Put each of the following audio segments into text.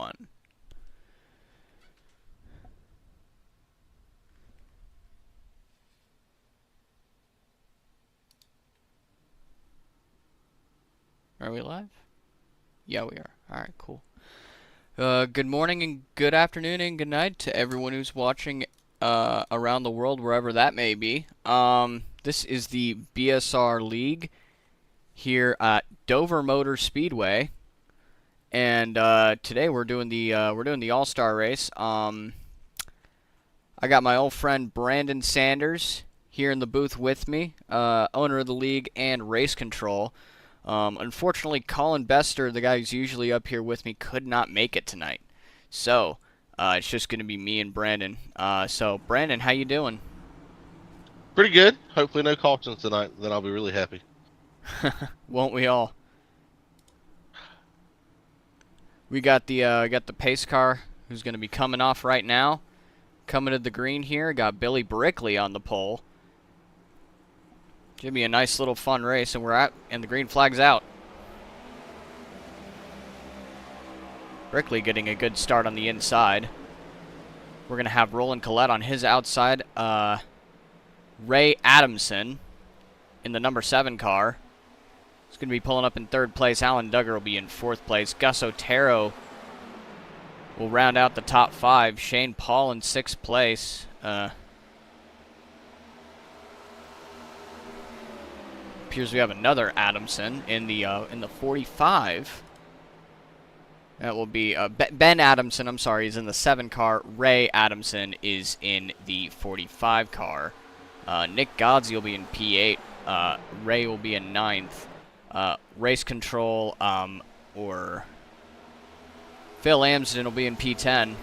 one. Are we live? Yeah, we are. Alright, cool. Good morning and good afternoon and good night to everyone who's watching around the world, wherever that may be. This is the BSR League here at Dover Motor Speedway, and today we're doing the All-Star race. I got my old friend Brandon Sanders here in the booth with me, owner of the league and race control. Unfortunately, Colin Bester, the guy who's usually up here with me, could not make it tonight. So, it's just going to be me and Brandon. So, Brandon, how you doing? Pretty good. Hopefully no cautions tonight. Then I'll be really happy. Won't we all? We got the pace car who's going to be coming off right now. Coming to the green here. Got Billy Brickley on the pole. Should be a nice little fun race, and the green flag's out. Brickley getting a good start on the inside. We're going to have Roland Collette on his outside. Ray Adamson in the number 7 car. He's going to be pulling up in 3rd place. Alan Duggar will be in 4th place. Gus Otero will round out the top 5. Shane Paul in 6th place. Appears we have another Adamson in the 45. That will be Ben Adamson. I'm sorry, is in the 7 car. Ray Adamson is in the 45 car. Nick Godsey will be in P8. Ray will be in 9th. Race control or Phil Amsden will be in P10.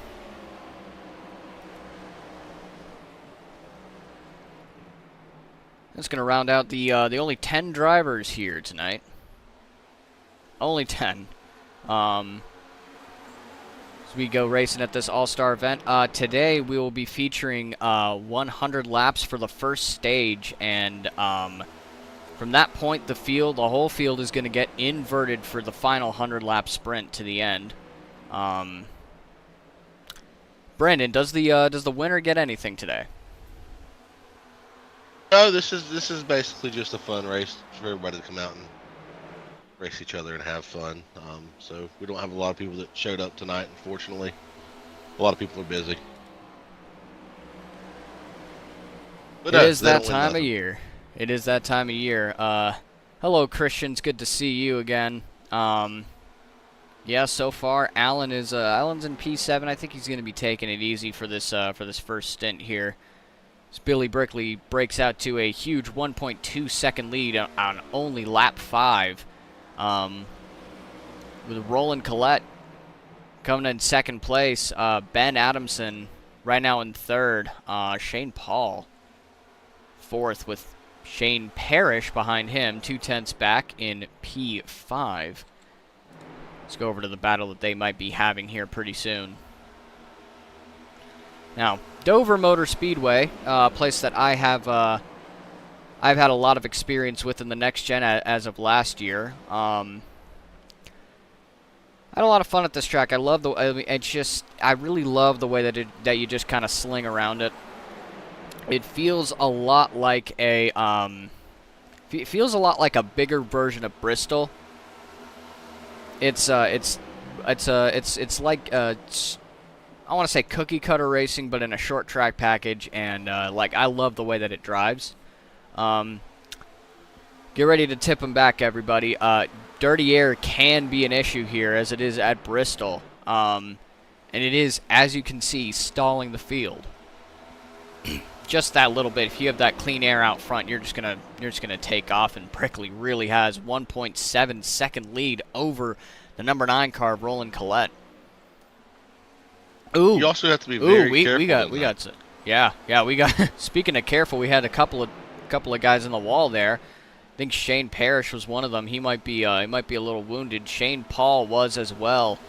That's going to round out the only 10 drivers here tonight. Only 10. As we go racing at this All-Star event. Today we will be featuring 100 laps for the first stage, and from that point the whole field is going to get inverted for the final 100-lap sprint to the end. Brandon, does the winner get anything today? No, this is basically just a fun race for everybody to come out and race each other and have fun. So we don't have a lot of people that showed up tonight, unfortunately. A lot of people are busy. But It is that time of year. It is that time of year. Hello, Christians. Good to see you again. Yeah, so far Alan's in P7. I think he's going to be taking it easy for this first stint here. As Billy Brickley breaks out to a huge 1.2 second lead on only lap 5. With Roland Collette coming in 2nd place. Ben Adamson right now in 3rd. Shane Paul 4th, with Shane Parrish behind him, 2/10 back in P5. Let's go over to the battle that they might be having here pretty soon. Now, Dover Motor Speedway, a place that I've had a lot of experience with in the next gen as of last year. I had a lot of fun at this track. I love I really love the way that you just kind of sling around it. It feels a lot like a bigger version of Bristol. It's like I want to say cookie cutter racing, but in a short track package, and I love the way that it drives. Get ready to tip them back, everybody. Dirty air can be an issue here, as it is at Bristol, and it is, as you can see, stalling the field. Just that little bit. If you have that clean air out front, you're just gonna take off. And Brickley really has 1.7 second lead over the number 9 car, Roland Collette. Ooh, you also have to be very careful. we got. Speaking of careful, we had a couple of guys in the wall there. I think Shane Parrish was one of them. He might be a little wounded. Shane Paul was as well.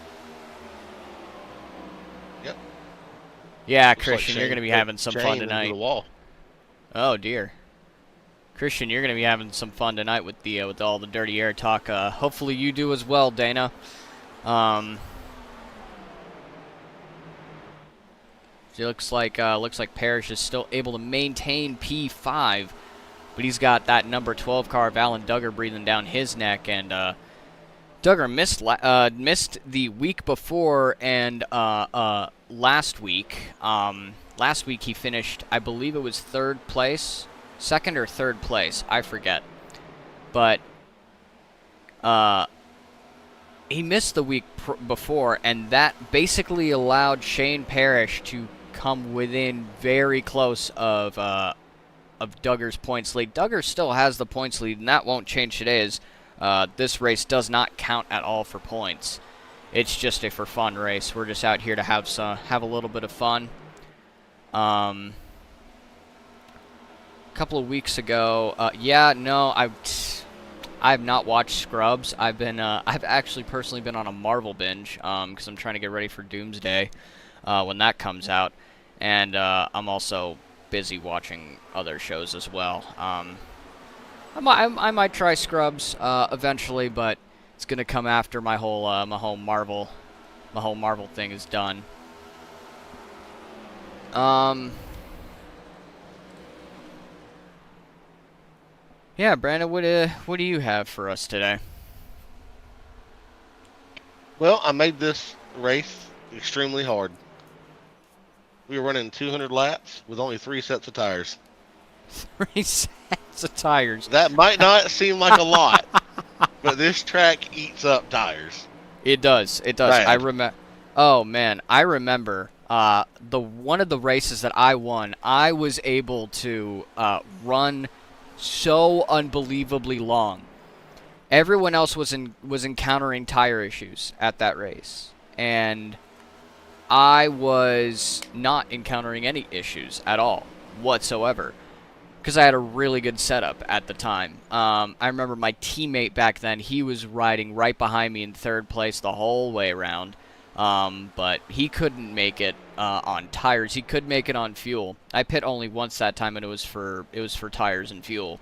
Yep. Yeah, Looks Christian, like you're going to be having some fun tonight. The wall. Oh dear. Christian, you're going to be having some fun tonight with all the dirty air talk. Hopefully you do as well, Dana. It looks like Parrish is still able to maintain P5, but he's got that number 12 car of Alan Duggar breathing down his neck, and Duggar missed the week before and last week. Last week he finished, I believe it was third place, second or third place, I forget. But he missed the week before, and that basically allowed Shane Parrish to come within very close of Duggar's points lead. Duggar still has the points lead, and that won't change today, as this race does not count at all for points. It's just a for fun race. We're just out here to have a little bit of fun. A couple of weeks ago, I've not watched Scrubs. I've actually personally been on a Marvel binge, because I'm trying to get ready for Doomsday, when that comes out, and I'm also busy watching other shows as well. I might try Scrubs eventually, but it's gonna come after my whole Marvel thing is done. Yeah, Brandon, what do you have for us today? Well, I made this race extremely hard. We were running 200 laps with only 3 sets of tires. 3 sets of tires. That might not seem like a lot, but this track eats up tires. It does. It does. Bad. I remember. Oh man, I remember the one of the races that I won. I was able to run so unbelievably long. Everyone else was encountering tire issues at that race, and I was not encountering any issues at all whatsoever, because I had a really good setup at the time. I remember my teammate back then, he was riding right behind me in third place the whole way around, but he couldn't make it on tires. He could make it on fuel. I pit only once that time, and it was for tires and fuel.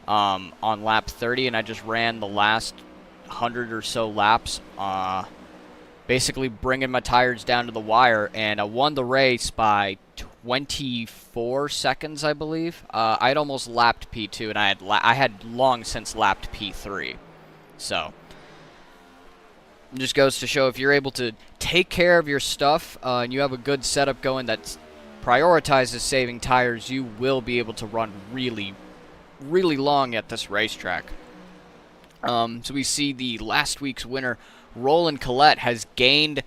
On lap 30, and I just ran the last 100 or so laps, basically bringing my tires down to the wire, and I won the race by 24 seconds, I believe. I'd almost lapped P2, and I had long since lapped P3. So it just goes to show, if you're able to take care of your stuff and you have a good setup going that prioritizes saving tires, you will be able to run really, really long at this racetrack. So we see the last week's winner, Roland Collette, has gained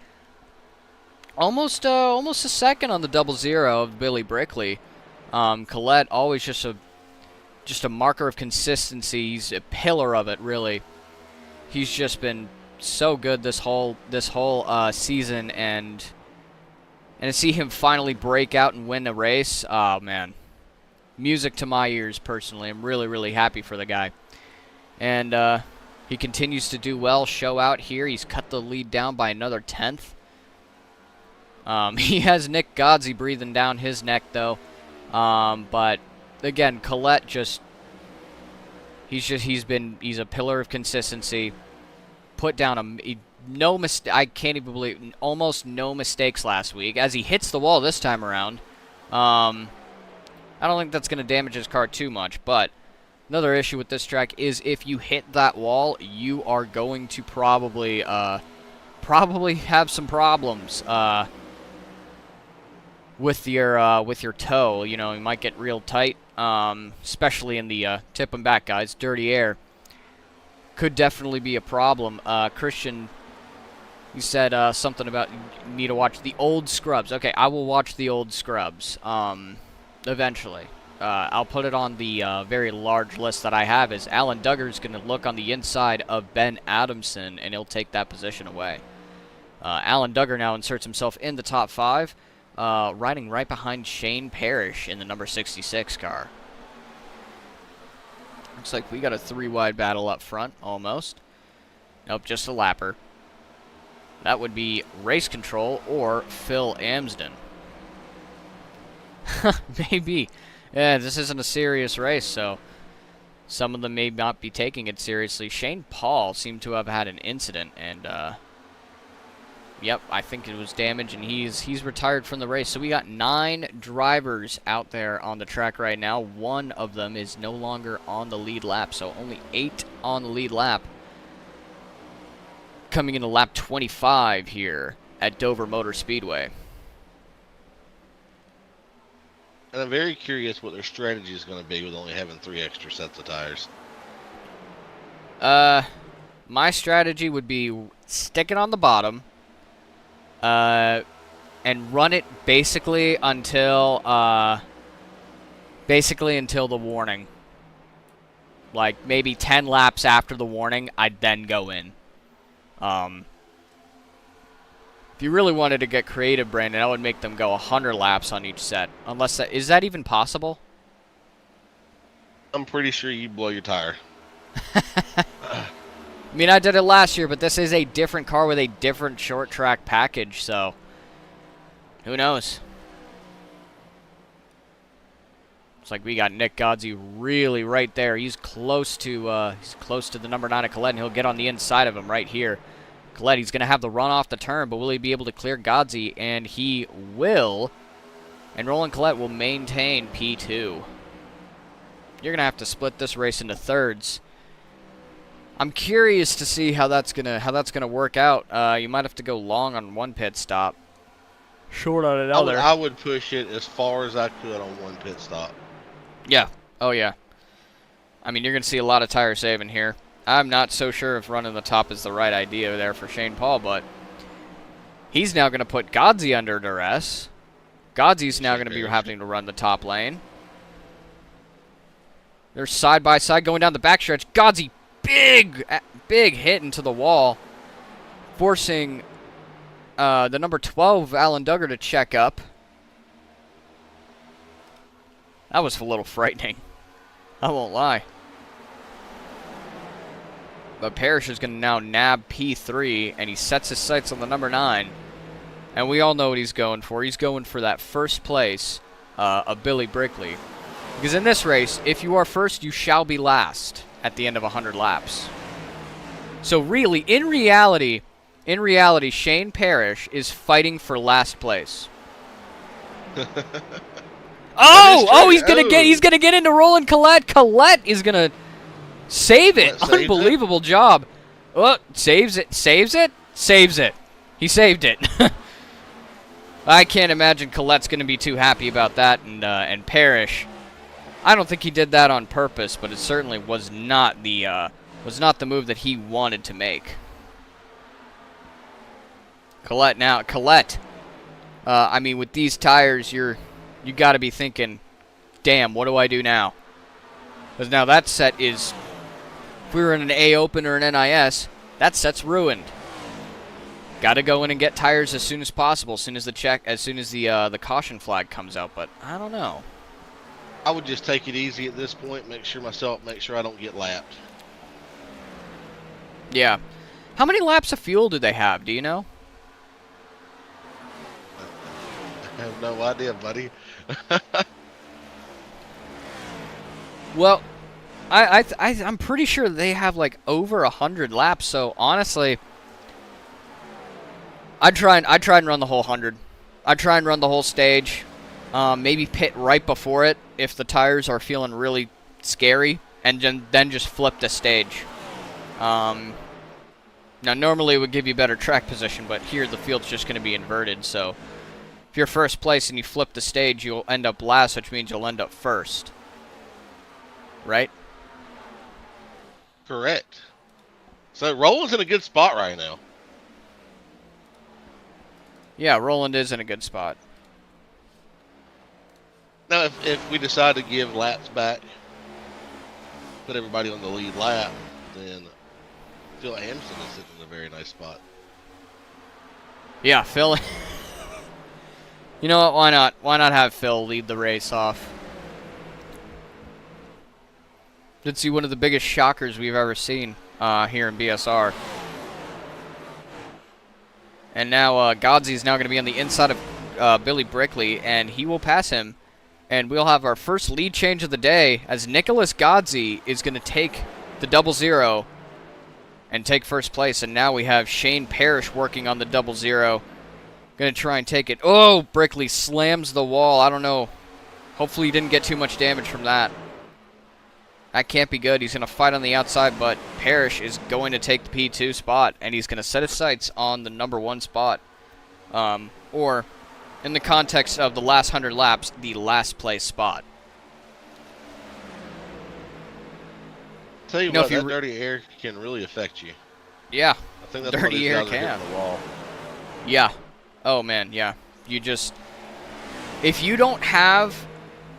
almost a second on the 00 of Billy Brickley. Collette, always just a marker of consistency. He's a pillar of it, really. He's just been so good this whole season, and to see him finally break out and win a race, oh man, music to my ears personally. I'm really, really happy for the guy. And he continues to do well, show out here. He's cut the lead down by another 10th. He has Nick Godsey breathing down his neck, though. But again, Collette he's a pillar of consistency. Put down I can't even believe, almost no mistakes last week, as he hits the wall this time around. I don't think that's going to damage his car too much, but another issue with this track is if you hit that wall, you are going to probably have some problems with your toe. You know, you might get real tight, especially in the tip and back, guys. Dirty air could definitely be a problem. Christian, you said something about you need to watch the old Scrubs. Okay, I will watch the old Scrubs eventually. I'll put it on the very large list that I have. Is Alan Duggar's going to look on the inside of Ben Adamson, and he'll take that position away. Alan Duggar now inserts himself in the top 5, riding right behind Shane Parrish in the number 66 car. Looks like we got a 3-wide battle up front, almost. Nope, just a lapper. That would be Race Control or Phil Amsden. Maybe. Yeah, this isn't a serious race, so some of them may not be taking it seriously. Shane Paul seemed to have had an incident, and Yep, I think it was damage, and he's retired from the race. So we got 9 drivers out there on the track right now. One of them is no longer on the lead lap, so only 8 on the lead lap. Coming into lap 25 here at Dover Motor Speedway. And I'm very curious what their strategy is going to be with only having 3 extra sets of tires. My strategy would be stick it on the bottom, and run it basically until the warning. Like maybe 10 laps after the warning, I'd then go in. If you really wanted to get creative, Brandon, I would make them go 100 laps on each set. Unless is that even possible? I'm pretty sure you'd blow your tire. I mean, I did it last year, but this is a different car with a different short track package, so who knows? It's like we got Nick Godsey really right there. He's close to the number 9 of Colette, and he'll get on the inside of him right here. Colette, he's going to have the run off the turn, but will he be able to clear Godsey? And he will. And Roland Colette will maintain P2. You're going to have to split this race into thirds. I'm curious to see how that's gonna work out. You might have to go long on one pit stop, short on another. I would push it as far as I could on one pit stop. Yeah. Oh yeah. I mean, you're gonna see a lot of tire saving here. I'm not so sure if running the top is the right idea there for Shane Paul, but he's now gonna put Godsey under duress. Godsey's now gonna be having to run the top lane. They're side by side going down the backstretch. Godsey. Big hit into the wall, forcing the number 12, Alan Duggar, to check up. That was a little frightening. I won't lie. But Parrish is going to now nab P3, and he sets his sights on the number 9. And we all know what he's going for. He's going for that first place of Billy Brickley. Because in this race, if you are first, you shall be last at the end of 100 laps. So really, in reality, Shane Parrish is fighting for last place. He's gonna get into Roland Colette. Colette is gonna save it. Unbelievable job. Oh, saves it. He saved it. I can't imagine Colette's gonna be too happy about that, and Parrish. I don't think he did that on purpose, but it certainly was not the move that he wanted to make. Colette. I mean, with these tires, you got to be thinking, damn, what do I do now? Because now that set is, if we were in an A Open or an NIS, that set's ruined. Got to go in and get tires as soon as possible, as soon as the caution flag comes out. But I don't know. I would just take it easy at this point. Make sure I don't get lapped. Yeah. How many laps of fuel do they have? Do you know? I have no idea, buddy. Well, I'm pretty sure they have like over 100 laps. So honestly, I'd try and run the whole 100. I'd try and run the whole stage. Maybe pit right before it if the tires are feeling really scary, and then just flip the stage. Now, normally it would give you better track position, but here the field's just going to be inverted, so if you're first place and you flip the stage, you'll end up last, which means you'll end up first. Right? Correct. So Roland's in a good spot right now. Yeah, Roland is in a good spot. Now, if we decide to give laps back, put everybody on the lead lap, then Phil Anderson is sitting in a very nice spot. Yeah, Phil. You know what? Why not? Why not have Phil lead the race off? Did see one of the biggest shockers we've ever seen here in BSR. And now Godsey is now going to be on the inside of Billy Brickley, and he will pass him. And we'll have our first lead change of the day as Nicholas Godsey is going to take the 00 and take first place. And now we have Shane Parrish working on the 00. Going to try and take it. Oh, Brickley slams the wall. I don't know. Hopefully he didn't get too much damage from that. That can't be good. He's going to fight on the outside, but Parrish is going to take the P2 spot, and he's going to set his sights on the number 1 spot. Or, in the context of the last 100 laps, the last place spot. Tell you what, that dirty air can really affect you. Yeah, I think that's dirty air can. The wall. Yeah. Oh, man, yeah. You just... If you don't have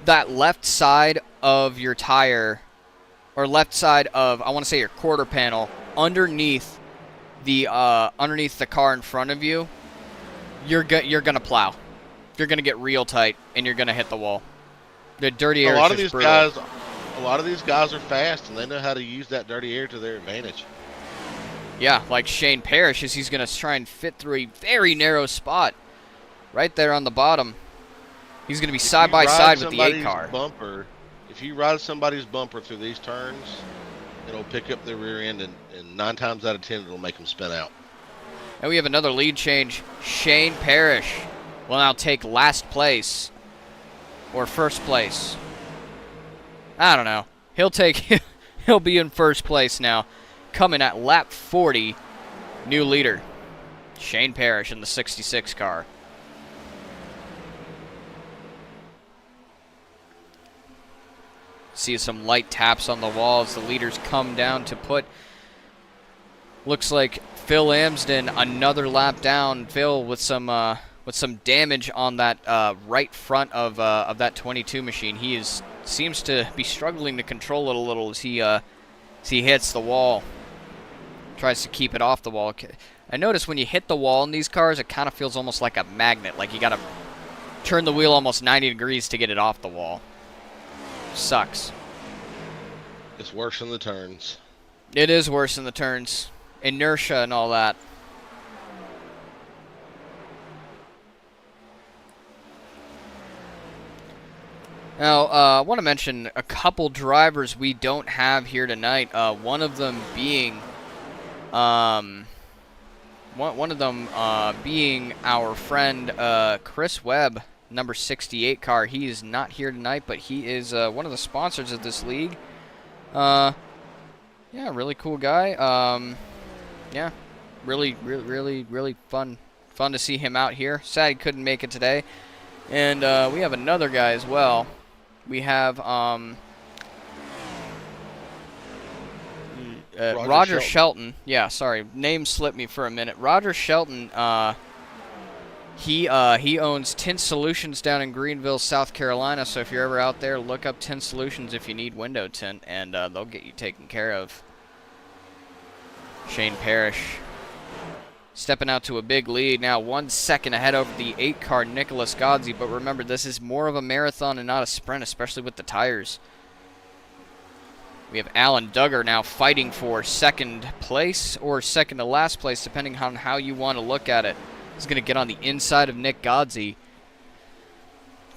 that left side of your tire, or left side of, I want to say your quarter panel, underneath the car in front of you, you're gonna plow. You're gonna get real tight, and you're gonna hit the wall. The dirty air. A lot of these guys are fast, and they know how to use that dirty air to their advantage. Yeah, like Shane Parrish, as he's gonna try and fit through a very narrow spot, right there on the bottom. He's gonna be side by side with the 8 car. If you ride somebody's bumper through these turns, it'll pick up their rear end, and 9 times out of 10, it'll make them spin out. And we have another lead change. Shane Parrish will now take last place, or first place. I don't know. He'll be in first place now, coming at lap 40. New leader, Shane Parrish in the 66 car. See some light taps on the wall as the leaders come down to put. Looks like Phil Amsden another lap down. Phil with some damage on that right front of that 22 machine. He seems to be struggling to control it a little as he hits the wall. Tries to keep it off the wall. I notice when you hit the wall in these cars, it kind of feels almost like a magnet. Like you got to turn the wheel almost 90 degrees to get it off the wall. Sucks. It's worse in the turns. It is worse in the turns. Inertia and all that. Now, I want to mention a couple drivers we don't have here tonight. One of them being, being our friend Chris Webb, number 68 car. He is not here tonight, but he is one of the sponsors of this league. Yeah, really cool guy. Yeah, really fun to see him out here. Sad he couldn't make it today. And we have another guy as well. We have Roger Shelton. Yeah, sorry, name slipped me for a minute. Roger Shelton. He owns Tint Solutions down in Greenville, South Carolina. So if you're ever out there, look up Tint Solutions if you need window tint, and they'll get you taken care of. Shane Parrish stepping out to a big lead now, 1 second ahead over the 8 car Nicholas Godsey. But remember, this is more of a marathon and not a sprint, especially with the tires. We have Alan Duggar now fighting for second place or second to last place, depending on how you want to look at it. He's going to get on the inside of Nick Godsey.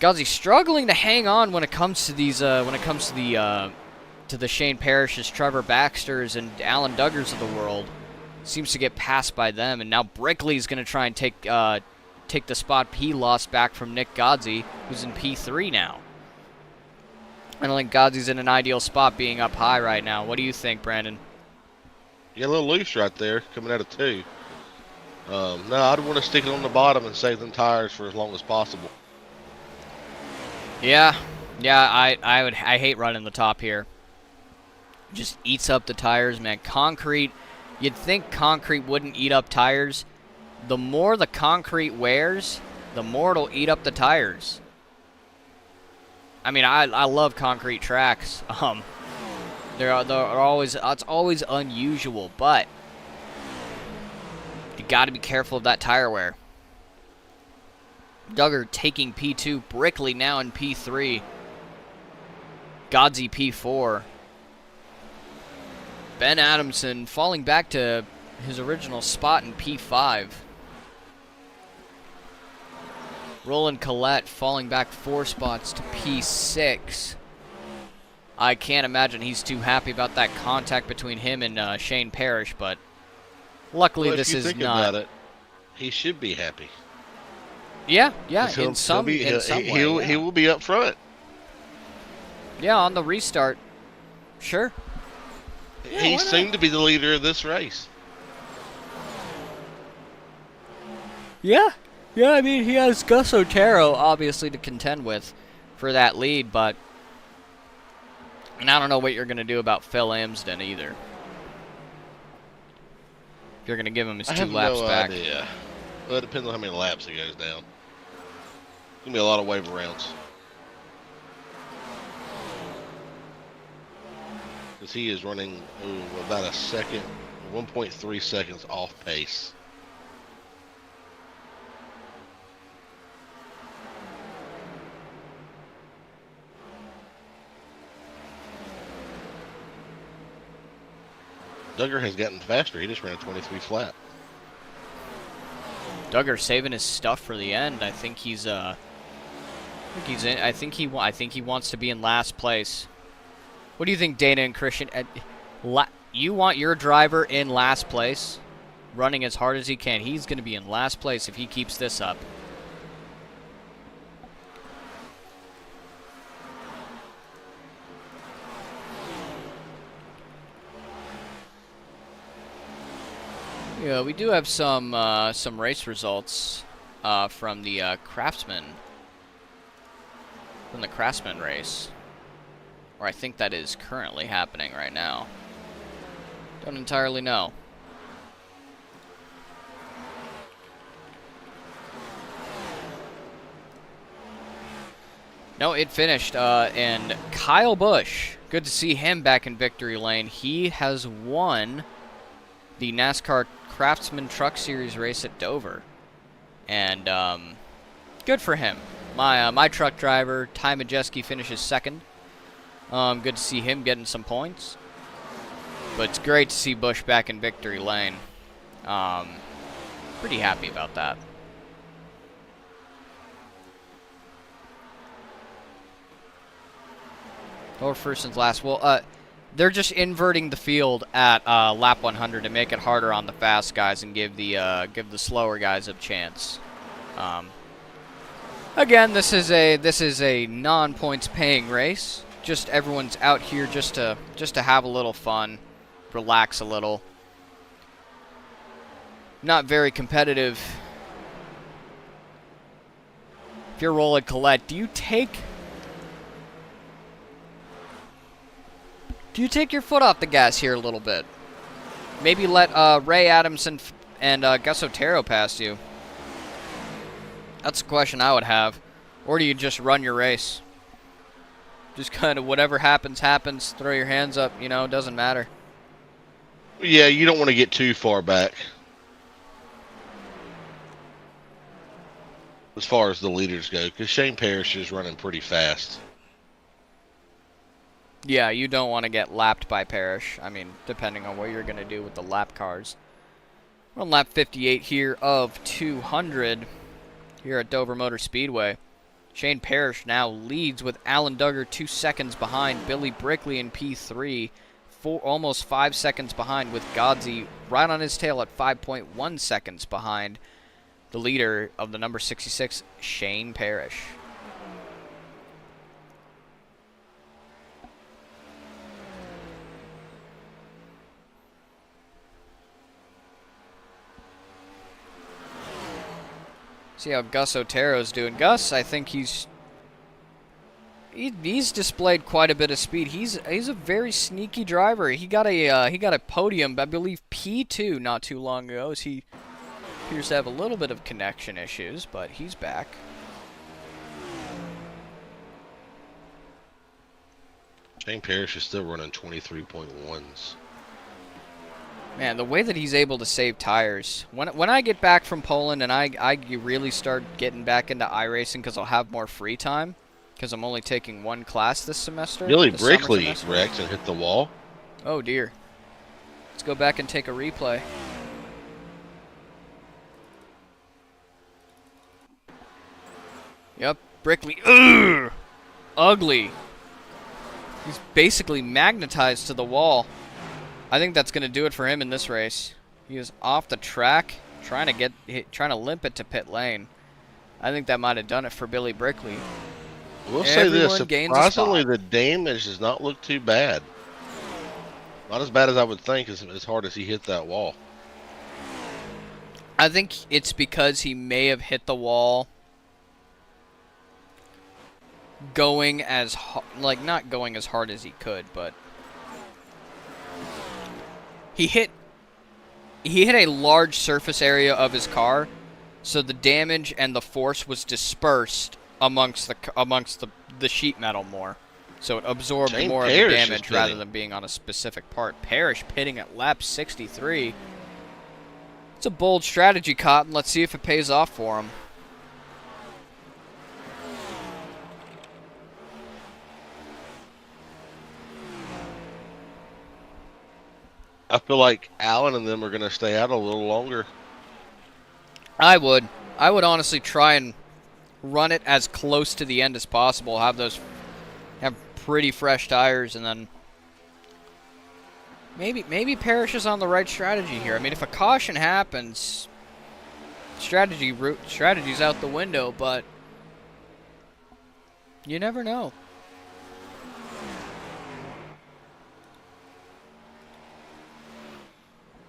Godsey struggling to hang on when it comes to these, to the Shane Parrishes, Trevor Baxters, and Alan Duggars of the world. Seems to get passed by them, and now Brickley's going to try and take the spot he lost back from Nick Godsey, who's in P3 now. I don't think Godsey's in an ideal spot being up high right now. What do you think, Brandon? Yeah, a little loose right there, coming out of 2. No, I'd want to stick it on the bottom and save them tires for as long as possible. Yeah, I hate running the top here. Just eats up the tires, man. Concrete, you'd think concrete wouldn't eat up tires. The more the concrete wears, the more it'll eat up the tires. I mean, I love concrete tracks. They're always, it's always unusual, but you got to be careful of that tire wear. Duggar taking P2, Brickley now in P3, Godsey P4. Ben Adamson falling back to his original spot in P5. Roland Collette falling back 4 spots to P6. I can't imagine he's too happy about that contact between him and Shane Parrish, but luckily Well, if this you is think not. about it, he should be happy Yeah, yeah, because in some way, he yeah. will be up front. Yeah, on the restart. Sure. Yeah, He's why not? soon to be the leader of this race. Yeah. Yeah, I mean, he has Gus Otero, obviously, to contend with for that lead, but... And I don't know what you're going to do about Phil Amsden, either. If you're going to give him his I 2 have laps no back. idea. Well, it depends on how many laps he goes down. It's gonna be a lot of wave rounds. Because he is running about a second, 1.3 seconds off pace. Duggar has gotten faster. He just ran a 23 flat. Duggar saving his stuff for the end. I think he's I think he wants to be in last place. What do you think, Dana and Christian? You want your driver in last place, running as hard as he can. He's going to be in last place if he keeps this up. Yeah, we do have some race results from the Craftsman race, or I think that is currently happening right now. Don't entirely know. No, it finished, and Kyle Busch, good to see him back in victory lane. He has won the NASCAR Craftsman Truck Series race at Dover, and good for him. My truck driver, Ty Majeski, finishes second. Good to see him getting some points, but it's great to see Busch back in victory lane. Pretty happy about that. Or first and last. Well, they're just inverting the field at lap 100 to make it harder on the fast guys and give the slower guys a chance. Again, this is a non-points paying race. Just everyone's out here just to have a little fun, relax a little. Not very competitive. If you're Roland Collette, do you take your foot off the gas here a little bit? Maybe let Ray Adamson and Gus Otero pass you. That's a question I would have. Or do you just run your race? Just kind of whatever happens, happens. Throw your hands up, doesn't matter. Yeah, you don't want to get too far back as far as the leaders go, because Shane Parrish is running pretty fast. Yeah, you don't want to get lapped by Parrish. I mean, depending on what you're going to do with the lap cars. We're on lap 58 here of 200 here at Dover Motor Speedway. Shane Parrish now leads with Alan Duggar 2 seconds behind. Billy Brickley in P3, almost 5 seconds behind, with Godsey right on his tail at 5.1 seconds behind the leader of the number 66, Shane Parrish. See how Gus Otero's doing. Gus, I think he's displayed quite a bit of speed. He's a very sneaky driver. He got a podium, I believe P2 not too long ago. As he appears to have a little bit of connection issues, but he's back. Shane Parrish is still running 23.1s. Man, the way that he's able to save tires. When I get back from Poland and I really start getting back into iRacing because I'll have more free time, because I'm only taking one class this semester. Billy Brickley wrecked and hit the wall. Oh, dear. Let's go back and take a replay. Yep, Brickley. Ugh! Ugly. He's basically magnetized to the wall. I think that's going to do it for him in this race. He is off the track, trying to limp it to pit lane. I think that might have done it for Billy Brickley. We'll say this: Everyone gains a surprisingly, spot. the damage does not look too bad. Not as bad as I would think, as hard as he hit that wall. I think it's because he may have hit the wall going as not going as hard as he could, but he hit a large surface area of his car, so the damage and the force was dispersed amongst the sheet metal more. So it absorbed Shane more Parrish of the is damage rather pitting. than being on a specific part. Parrish pitting at lap 63. It's a bold strategy, Cotton. Let's see if it pays off for him. I feel like Allen and them are going to stay out a little longer. I would honestly try and run it as close to the end as possible. Have pretty fresh tires, and then maybe Parrish is on the right strategy here. I mean, if a caution happens, strategy's out the window, but you never know.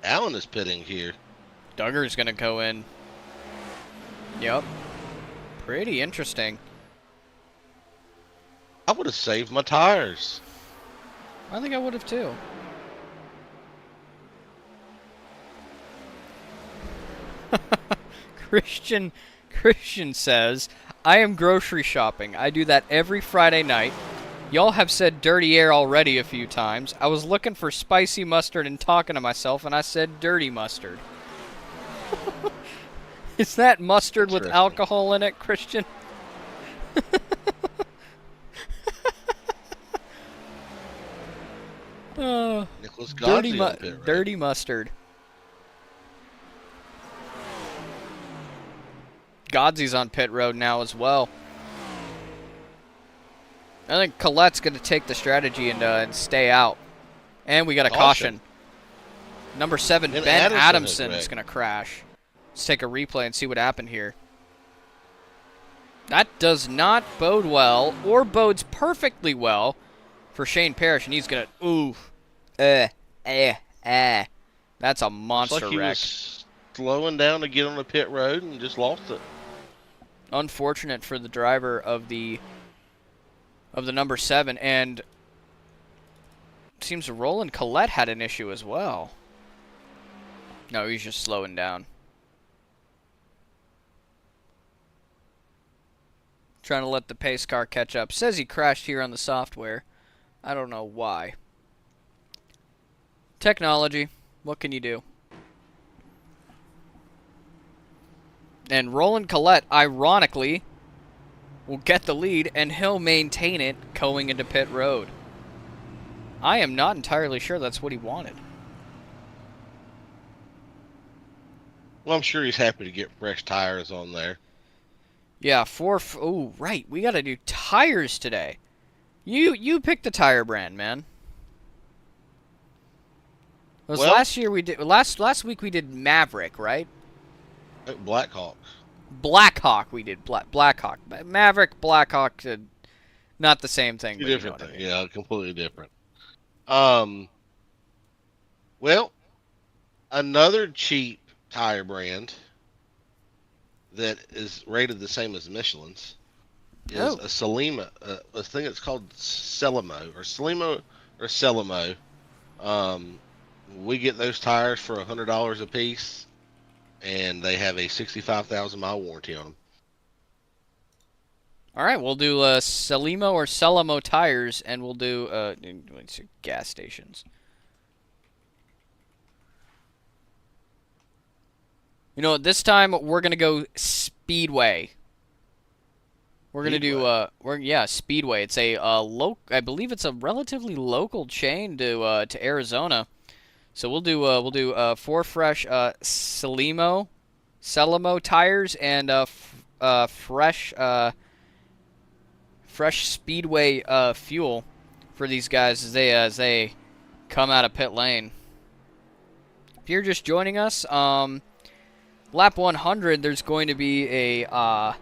Allen is pitting here. Duggar's gonna go in. Yep. Pretty interesting. I would have saved my tires. I think I would have too. Christian says, I am grocery shopping. I do that every Friday night. Y'all have said dirty air already a few times. I was looking for spicy mustard and talking to myself, and I said dirty mustard. Is that mustard with alcohol in it, Christian? Nicholas Godsey on pit road. Dirty mustard. Godsey's on pit road now as well. I think Colette's going to take the strategy and stay out. And we got a caution. Number 7, And Ben Adamson is going to crash. Let's take a replay and see what happened here. That does not bode well, or bodes perfectly well, for Shane Parrish, and he's going to, oof. That's a monster he wreck. Was slowing down to get on the pit road and just lost it. Unfortunate for the driver of the number 7, and it seems Roland Collette had an issue as well. No, he's just slowing down. Trying to let the pace car catch up. Says he crashed here on the software. I don't know why. Technology. What can you do? And Roland Collette, ironically, will get the lead, and he'll maintain it going into pit road. I am not entirely sure that's what he wanted. Well, I'm sure he's happy to get fresh tires on there. Yeah, oh, right. We got to do tires today. You picked the tire brand, man. Last week we did Maverick, right? Blackhawk. Blackhawk we did. Blackhawk. Maverick, Blackhawk, not the same thing. Two but different you know things. what I mean. Yeah, completely different. Well, another cheap tire brand that is rated the same as Michelin's is a Selima. I think it's called Celimo or Selimo or Celimo. We get those tires for $100 a piece, and they have a 65,000 mile warranty on them. All right, we'll do Selimo or Celimo tires, and we'll do gas stations. You know, this time we're gonna go Speedway. We're gonna do Speedway. It's a I believe it's a relatively local chain to Arizona. So we'll do 4 fresh Celimo tires and fresh Speedway fuel for these guys as they come out of pit lane. If you're just joining us, lap 100, there's going to be a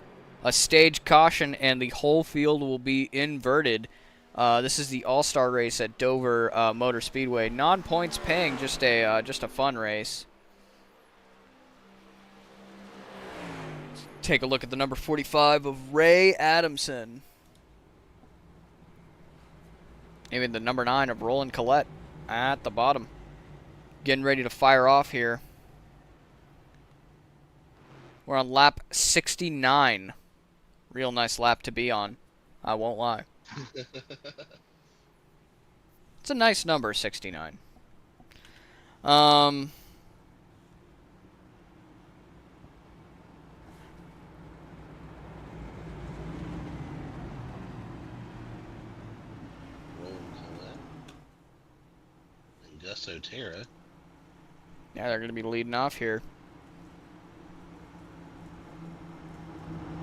stage caution, and the whole field will be inverted. This is the All-Star race at Dover Motor Speedway. Non-points paying, just a fun race. Let's take a look at the number 45 of Ray Adamson. Maybe the number 9 of Roland Collette at the bottom. Getting ready to fire off here. We're on lap 69. Real nice lap to be on. I won't lie. It's a nice number, 69. Roland Collette and Gus Otero. Yeah, they're going to be leading off here.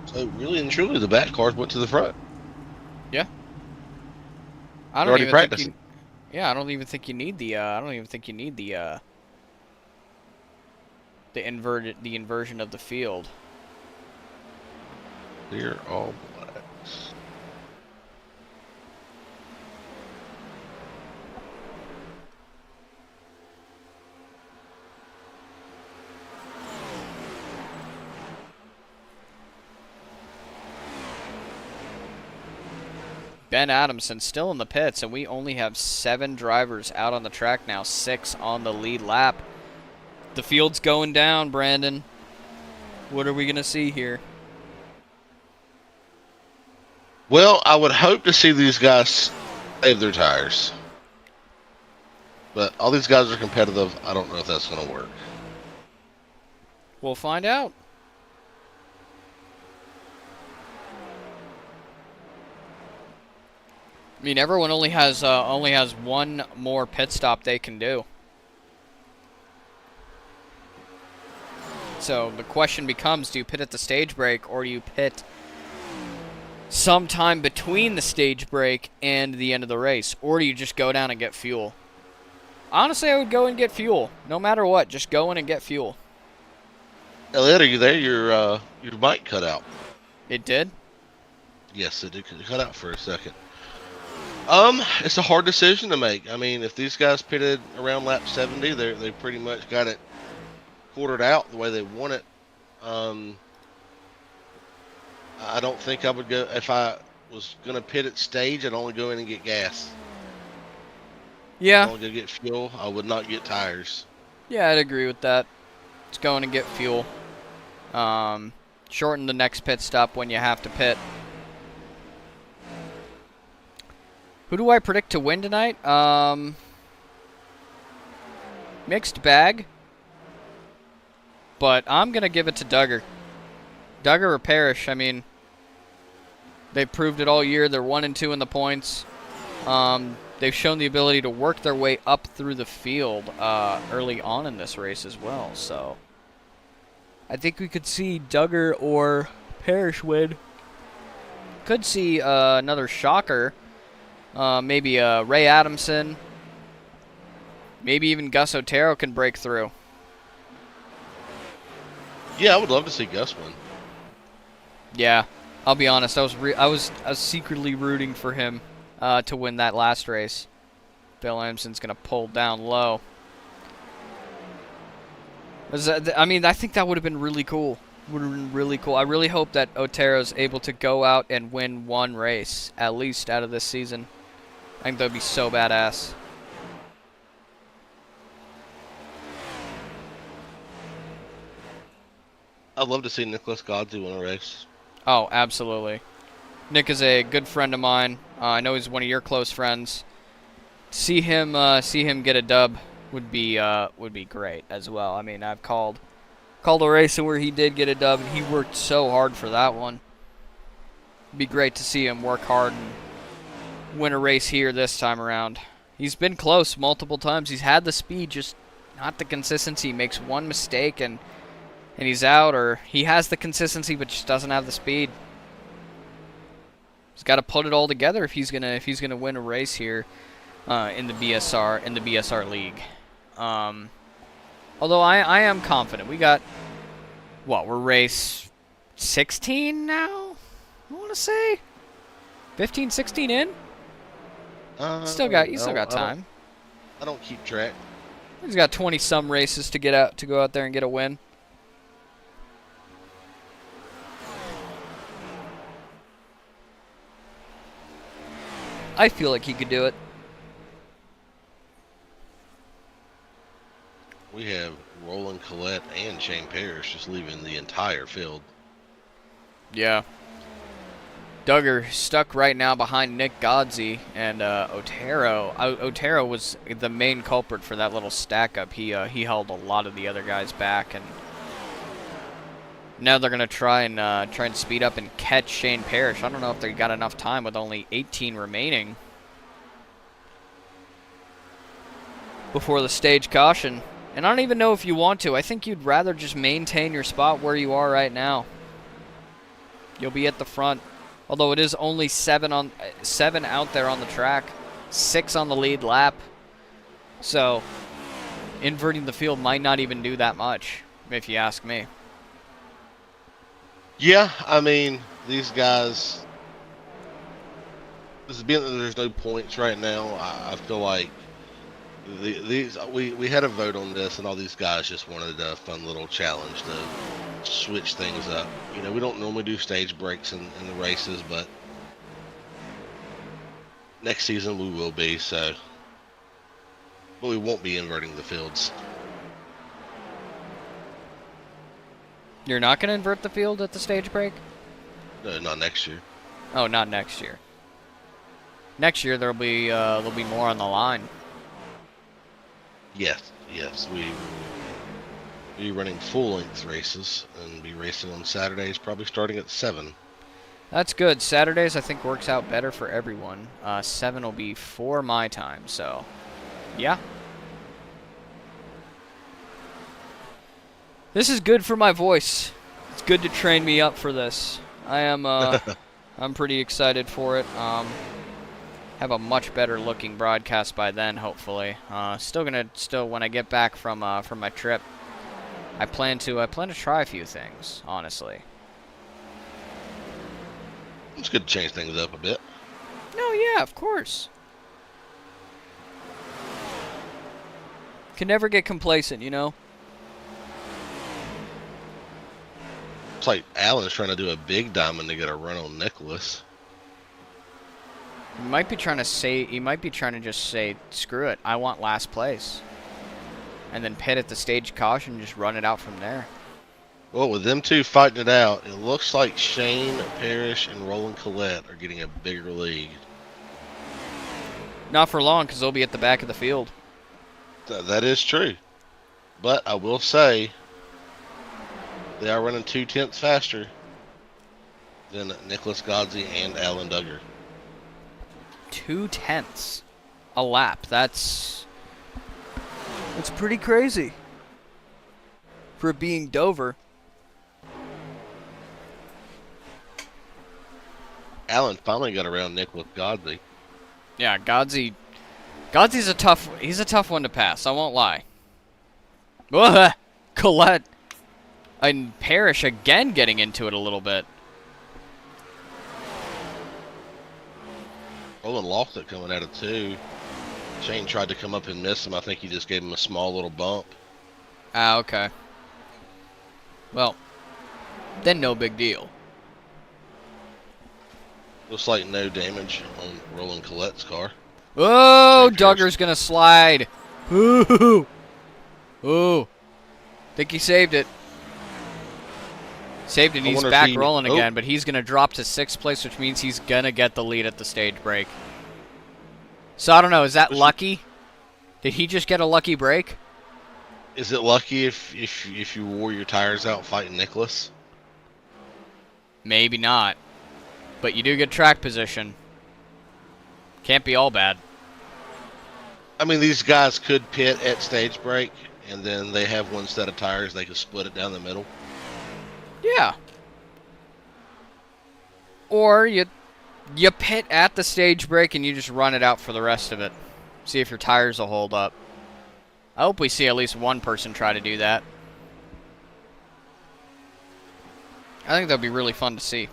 So really and truly, the back cars went to the front. Yeah. I don't even think you, yeah, I don't even think you need the the inversion of the field. They're all black. Ben Adamson still in the pits, and we only have 7 drivers out on the track now, 6 on the lead lap. The field's going down, Brandon. What are we going to see here? Well, I would hope to see these guys save their tires. But all these guys are competitive. I don't know if that's going to work. We'll find out. I mean, everyone only has one more pit stop they can do. So the question becomes, do you pit at the stage break, or do you pit sometime between the stage break and the end of the race? Or do you just go down and get fuel? Honestly, I would go and get fuel. No matter what, just go in and get fuel. Elliot, are you there? Your mic cut out. It did? Yes, it did cut out for a second. It's a hard decision to make. I mean, if these guys pitted around lap 70, they pretty much got it quartered out the way they want it. I don't think I would go, if I was going to pit at stage, I'd only go in and get gas. Yeah. I'd only go get fuel. I would not get tires. Yeah, I'd agree with that. Let's go in and get fuel. Shorten the next pit stop when you have to pit. Who do I predict to win tonight? Mixed bag. But I'm going to give it to Duggar. Duggar or Parrish, I mean, they've proved it all year. They're 1 and 2 in the points. They've shown the ability to work their way up through the field early on in this race as well. So I think we could see Duggar or Parrish win. Could see another shocker. Maybe Ray Adamson. Maybe even Gus Otero can break through. Yeah, I would love to see Gus win. Yeah, I'll be honest. I was secretly rooting for him to win that last race. Bill Anderson's gonna pull down low. I mean, I think that would have been really cool. Would have been really cool. I really hope that Otero's able to go out and win one race at least out of this season. I think that would be so badass. I'd love to see Nicholas Godsey win a race. Oh, absolutely. Nick is a good friend of mine. I know he's one of your close friends. See him get a dub would be great as well. I mean, I've called a race where he did get a dub, and he worked so hard for that one. It'd be great to see him work hard and win a race here this time around. He's been close multiple times. He's had the speed, just not the consistency. He makes one mistake and he's out, or he has the consistency but just doesn't have the speed. He's got to put it all together if he's gonna win a race here in the BSR league. Although I am confident. We got what? We're race 16 now. I want to say 15, 16 in. You still got time. I don't keep track. He's got 20 some races to go out there and get a win. I feel like he could do it. We have Roland Collette and Shane Parrish just leaving the entire field. Yeah. Duggar stuck right now behind Nick Godsey and Otero. Otero was the main culprit for that little stack up. He held a lot of the other guys back, and now they're gonna try and speed up and catch Shane Parrish. I don't know if they got enough time with only 18 remaining before the stage caution. And I don't even know if you want to. I think you'd rather just maintain your spot where you are right now. You'll be at the front. Although it is only 7 out there on the track, 6 on the lead lap. So inverting the field might not even do that much, if you ask me. Yeah, I mean, these guys, being that there's no points right now, I feel like we had a vote on this, and all these guys just wanted a fun little challenge to switch things up. You know, we don't normally do stage breaks in the races, but next season we will be, so. But we won't be inverting the fields. You're not going to invert the field at the stage break? No, not next year. Oh, not next year. Next year there'll be more on the line. Yes, we be running full-length races and be racing on Saturdays, probably starting at 7. That's good. Saturdays, I think, works out better for everyone. 7 will be for my time, so yeah. This is good for my voice. It's good to train me up for this. I'm pretty excited for it. Have a much better looking broadcast by then, hopefully. Still when I get back from my trip, I plan to try a few things, honestly. It's good to change things up a bit. No, yeah, of course. Can never get complacent, you know? It's like Alan's trying to do a big diamond to get a run on Nicholas. He might be trying to just say, screw it, I want last place. And then pit at the stage caution and just run it out from there. Well, with them two fighting it out, it looks like Shane Parrish and Roland Collette are getting a bigger lead. Not for long, because they'll be at the back of the field. That is true. But I will say, they are running 2/10 faster than Nicholas Godsey and Alan Duggar. 2/10 a lap. That's pretty crazy for it being Dover. Alan finally got around Nicholas Godsey. Yeah, Godsey's a tough one to pass. I won't lie. Collette and Parrish again getting into it a little bit. Roland lost it coming out of 2. Shane tried to come up and miss him. I think he just gave him a small little bump. Ah, okay. Well, then no big deal. Looks like no damage on Roland Collette's car. Oh, Duggar's gonna slide. Ooh. Ooh. Think he saved it. Saved it, and he's back rolling again, but he's gonna drop to 6th place, which means he's gonna get the lead at the stage break. So I don't know, is that lucky? Did he just get a lucky break? Is it lucky if you wore your tires out fighting Nicholas? Maybe not. But you do get track position. Can't be all bad. I mean, these guys could pit at stage break, and then they have one set of tires. They could split it down the middle. Yeah. Or you You pit at the stage break and you just run it out for the rest of it. See if your tires will hold up. I hope we see at least one person try to do that. I think that'd be really fun to see.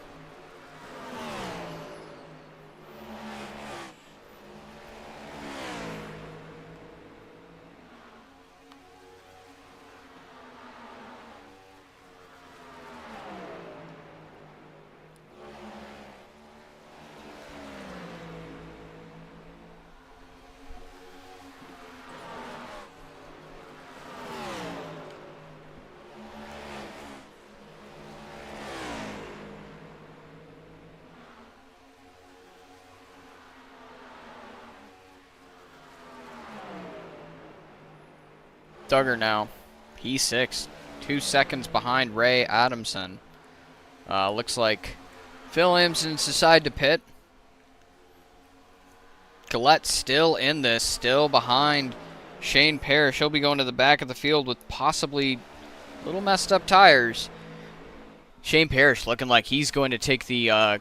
Duggar now. P6. 2 seconds behind Ray Adamson. Looks like Phil Amson's decided to pit. Gillette's still in this, still behind Shane Parrish. He'll be going to the back of the field with possibly a little messed up tires. Shane Parrish looking like he's going to take the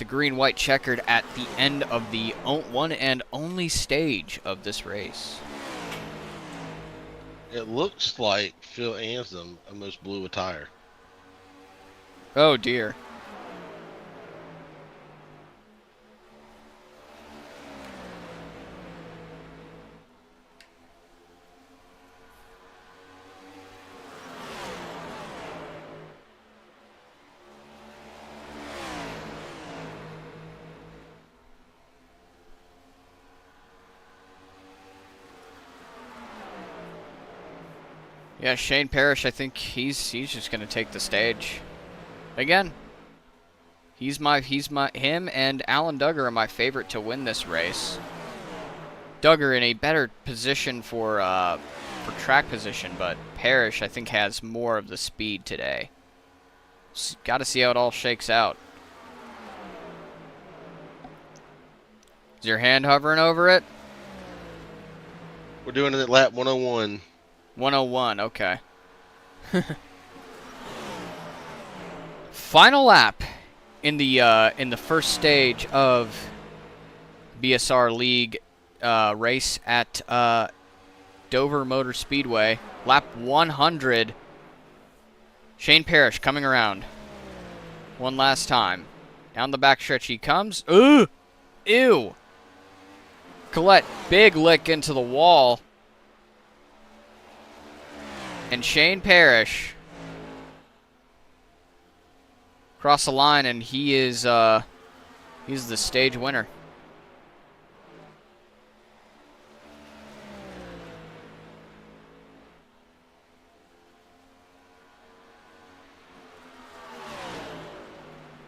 green-white checkered at the end of the one and only stage of this race. It looks like Phil Anson almost blew a tire. Oh dear. Yeah, Shane Parrish, I think he's just gonna take the stage. Again. Him and Alan Duggar are my favorite to win this race. Duggar in a better position for track position, but Parrish I think has more of the speed today. Got to see how it all shakes out. Is your hand hovering over it? We're doing it at lap 101. 101, okay. Final lap in the first stage of BSR League race at Dover Motor Speedway. Lap 100. Shane Parrish coming around. One last time. Down the backstretch he comes. Ooh! Ew! Collette, big lick into the wall. And Shane Parrish cross the line, and he is he's the stage winner.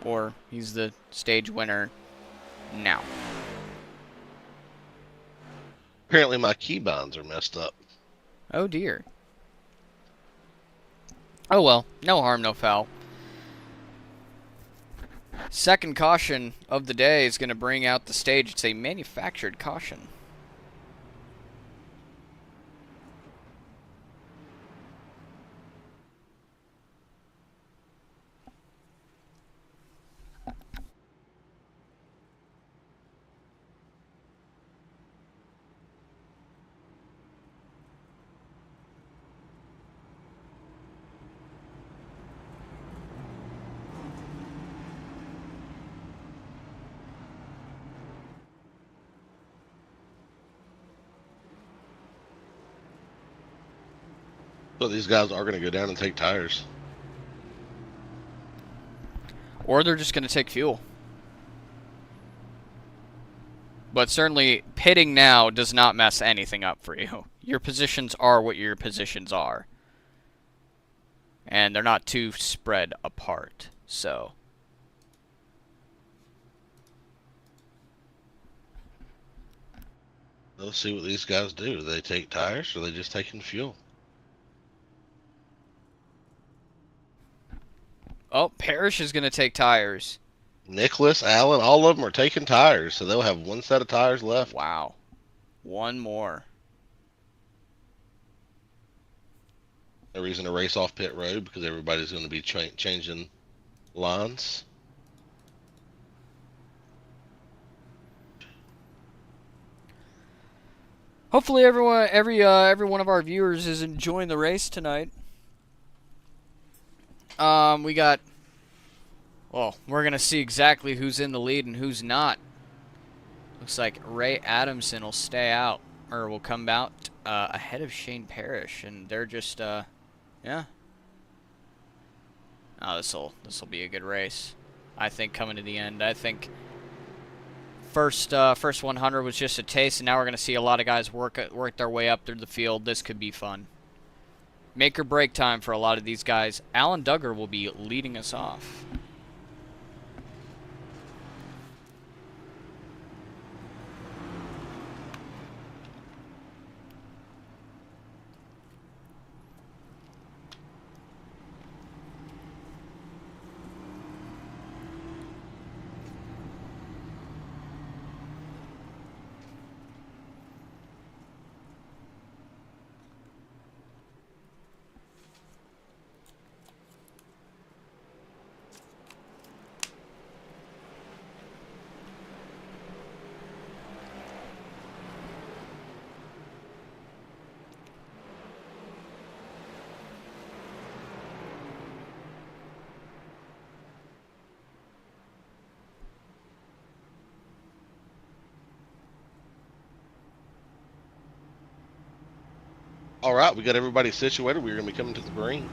Or he's the stage winner now. Apparently my keybinds are messed up. Oh dear. Oh well, no harm, no foul. Second caution of the day is going to bring out the stage. It's a manufactured caution. So these guys are going to go down and take tires. Or they're just going to take fuel. But certainly, pitting now does not mess anything up for you. Your positions are what your positions are. And they're not too spread apart. So, Let's see what these guys do. Do they take tires or are they just taking fuel? oh, Parrish is going to take tires. Nicholas, Allen, all of them are taking tires, so they'll have one set of tires left. Wow. One more. No reason to race off pit road because everybody's going to be changing lines. Hopefully every one of our viewers is enjoying the race tonight. We got, well, we're going to see exactly who's in the lead and who's not. Looks like Ray Adamson will stay out, or will come out ahead of Shane Parrish, and they're just, yeah. Oh, this'll be a good race. I think coming to the end. I think first 100 was just a taste, and now we're going to see a lot of guys work their way up through the field. This could be fun. Make or break time for a lot of these guys. Alan Duggar will be leading us off. All right, we got everybody situated. We're going to be coming to the green.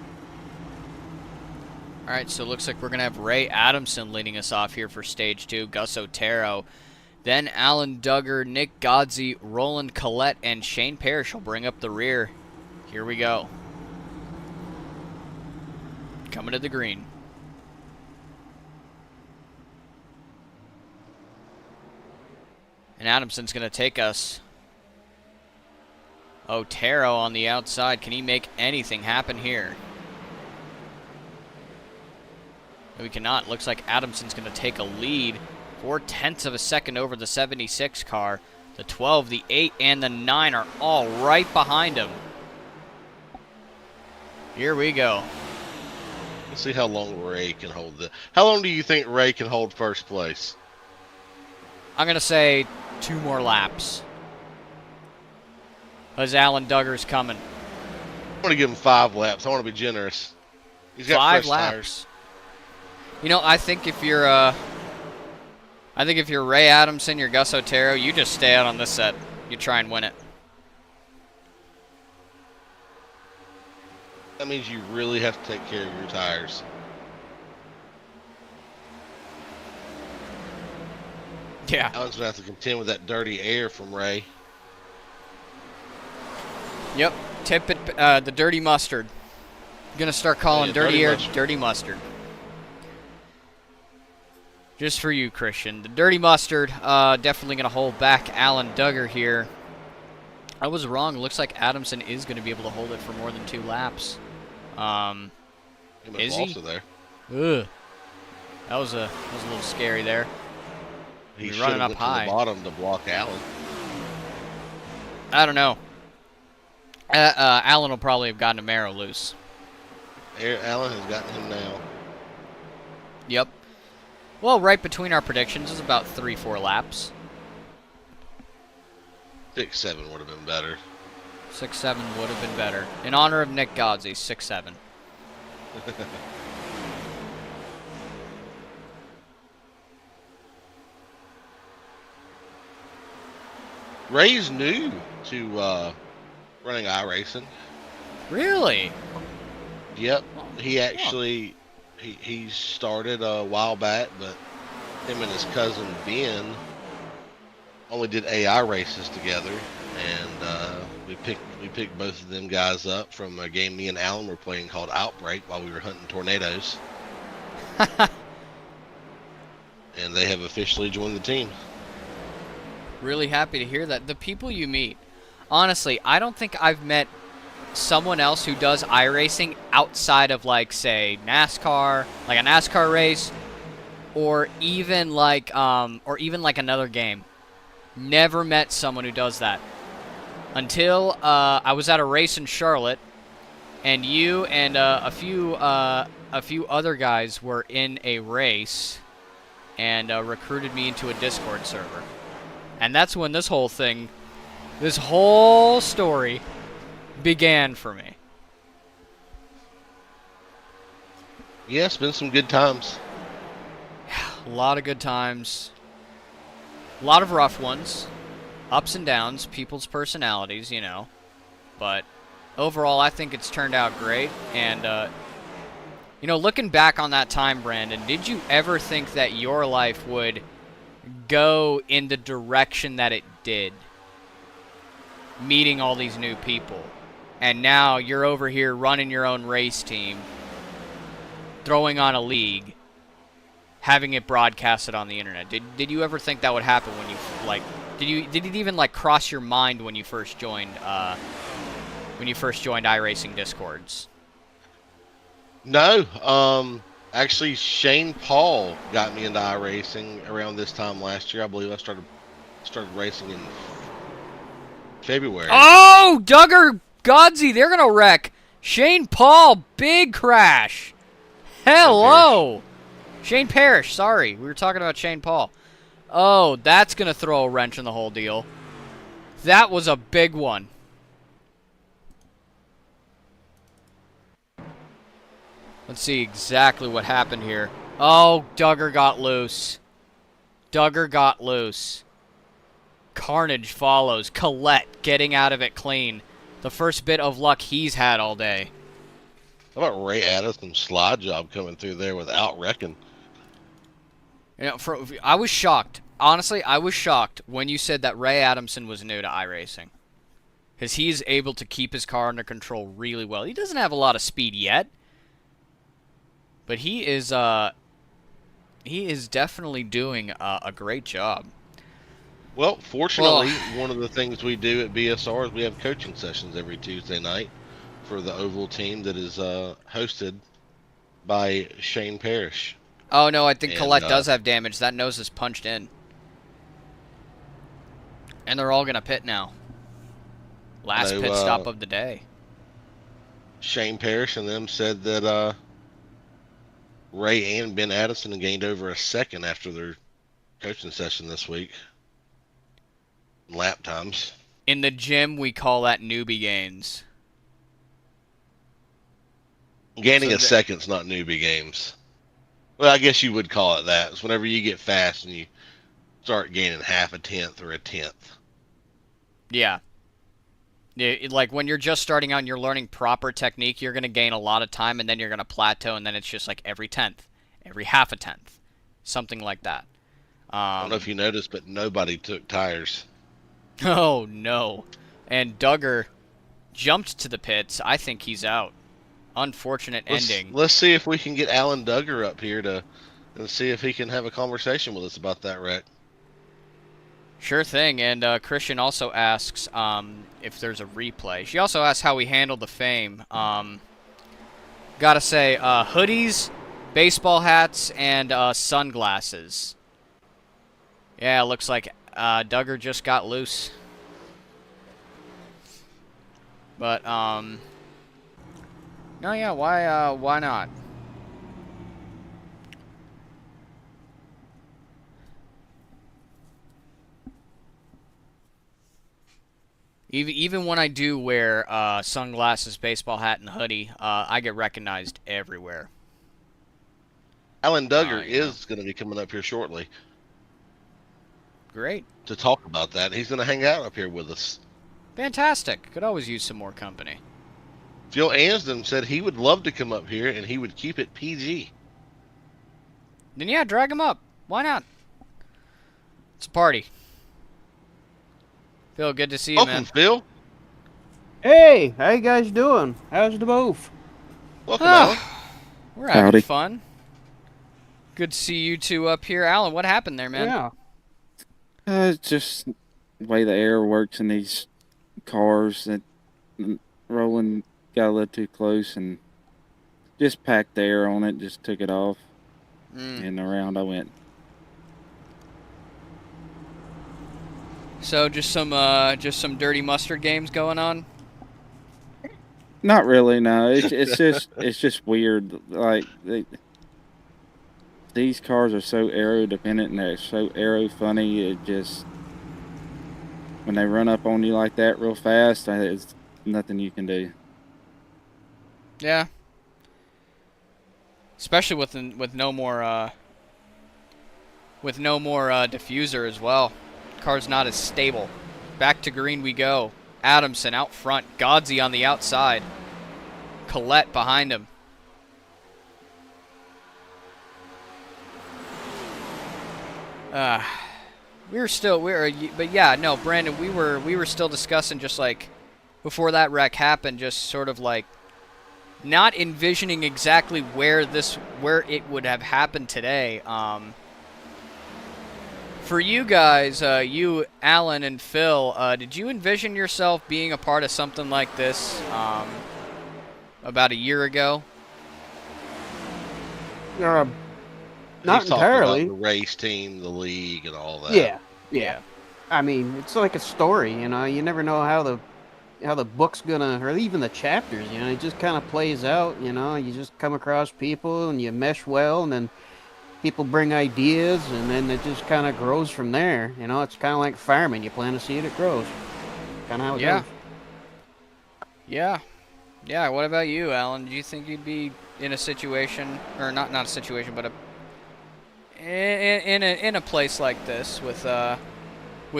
All right, so it looks like we're going to have Ray Adamson leading us off here for stage 2, Gus Otero. Then Alan Duggar, Nick Godsey, Roland Collette, and Shane Parrish will bring up the rear. Here we go. Coming to the green. And Adamson's going to take us. Otero on the outside. Can he make anything happen here? No, we cannot. Looks like Adamson's going to take a lead. 0.4 of a second over the 76 car. The 12, the 8, and the 9 are all right behind him. Here we go. Let's see how long Ray can hold the. How long do you think Ray can hold first place? I'm going to say 2 more laps. As Alan Duggar's coming. I want to give him 5 laps. I want to be generous. He's got 5 fresh laps. tires. You know, I think if you're Ray Adamson, you're Gus Otero, you just stay out on this set. You try and win it. That means you really have to take care of your tires. Yeah. Alan's going to have to contend with that dirty air from Ray. Yep. Tip it, the dirty mustard. Gonna start calling dirty air dirty mustard. Just for you, Christian. The dirty mustard, definitely gonna hold back Alan Duggar here. I was wrong. It looks like Adamson is gonna be able to hold it for more than 2 laps. Is he? There. Ugh. That was a little scary there. He's running up high. To the bottom to block Alan. I don't know. Alan will probably have gotten a marrow loose. Alan has gotten him now. Yep. Well, right between our predictions is about 3-4 laps. 6-7 would have been better. 6-7 would have been better. In honor of Nick Godsey, 6-7. Ray's new to running iRacing. Really? Yep. He actually he started a while back, but him and his cousin Ben only did AI races together, and we picked both of them guys up from a game me and Alan were playing called Outbreak while we were hunting tornadoes. And they have officially joined the team. Really happy to hear that. The people you meet, honestly, I don't think I've met someone else who does iRacing outside of, like, say, NASCAR, like a NASCAR race, or even like another game. Never met someone who does that until I was at a race in Charlotte, and you and a few other guys were in a race and recruited me into a Discord server, and that's when this whole thing This whole story began for me. Yeah, it's been some good times. A lot of good times. A lot of rough ones. Ups and downs, people's personalities, you know. But overall, I think it's turned out great. And, you know, looking back on that time, Brandon, did you ever think that your life would go in the direction that it did? Meeting all these new people. And now you're over here running your own race team, throwing on a league, having it broadcasted on the internet. Did you ever think that would happen when you, like, did it even, like, cross your mind when you first joined iRacing Discords? No, actually, Shane Paul got me into iRacing around this time last year. I believe I started racing in February. Oh, Duggar Godsey, they're gonna wreck. Shane Paul, big crash. Hello. Shane Parrish, sorry. We were talking about Shane Paul. Oh, that's gonna throw a wrench in the whole deal. That was a big one. Let's see exactly what happened here. Oh, Duggar got loose. Duggar got loose. Carnage follows. Colette getting out of it clean. The first bit of luck he's had all day. How about Ray Addison's slide job coming through there without wrecking? You know, I was shocked. Honestly, I was shocked when you said that Ray Adamson was new to iRacing. Because he's able to keep his car under control really well. He doesn't have a lot of speed yet. But he is definitely doing a great job. Well, fortunately, one of the things we do at BSR is we have coaching sessions every Tuesday night for the Oval team that is hosted by Shane Parrish. Oh, no, I think Colette does have damage. That nose is punched in. And they're all going to pit now. Last pit stop of the day. Shane Parrish and them said that Ray and Ben Addison gained over a second after their coaching session this week. Lap times. In the gym, we call that newbie gains. Gaining a second's not newbie games. Well, I guess you would call it that. It's whenever you get fast and you start gaining half a tenth or a tenth. Yeah. Like when you're just starting out and you're learning proper technique, you're going to gain a lot of time and then you're going to plateau and then it's just like every tenth, every half a tenth, something like that. I don't know if you noticed, but nobody took tires. Oh, no. And Duggar jumped to the pits. I think he's out. Unfortunate ending. Let's see if we can get Alan Duggar up here and see if he can have a conversation with us about that wreck. Sure thing. And Christian also asks if there's a replay. She also asks how we handled the fame. Gotta say, hoodies, baseball hats, and sunglasses. Yeah, it looks like Duggar just got loose. But, no, yeah, why not? Even when I do wear sunglasses, baseball hat, and hoodie, I get recognized everywhere. Alan Duggar is going to be coming up here shortly. Great. To talk about that. He's going to hang out up here with us. Fantastic. Could always use some more company. Phil Ansden said he would love to come up here and he would keep it PG. Then yeah, drag him up. Why not? It's a party. Phil, good to see you, Welcome, man. Phil. Hey, how you guys doing? How's the move? Welcome, Alan. We're having fun. Good to see you two up here. Alan, what happened there, man? Yeah. It's just the way the air works in these cars. That Roland got a little too close and just packed the air on it, just took it off. And around I went. So just some dirty mustard games going on? Not really, no. It's just weird. Like these cars are so aero dependent and they're so aero funny. It just when they run up on you like that real fast, it's nothing you can do. Yeah. Especially with no more diffuser as well. Car's not as stable. Back to green we go. Adamson out front. Godsey on the outside. Collette behind him. But yeah, no, Brandon, we were still discussing just like before that wreck happened, just sort of like not envisioning exactly where it would have happened today. For you guys, you, Alan, and Phil, did you envision yourself being a part of something like this about a year ago? Not He's talking entirely. about the race team, the league, and all that. Yeah. I mean, it's like a story, you know. You never know how the book's gonna, or even the chapters, you know. It just kind of plays out, you know. You just come across people and you mesh well, and then people bring ideas, and then it just kind of grows from there. You know, it's kind of like farming. You plant a seed, it grows. Kind of how it goes. Yeah. Yeah. What about you, Alan? Do you think you'd be in a situation, or not a situation, but in a place like this with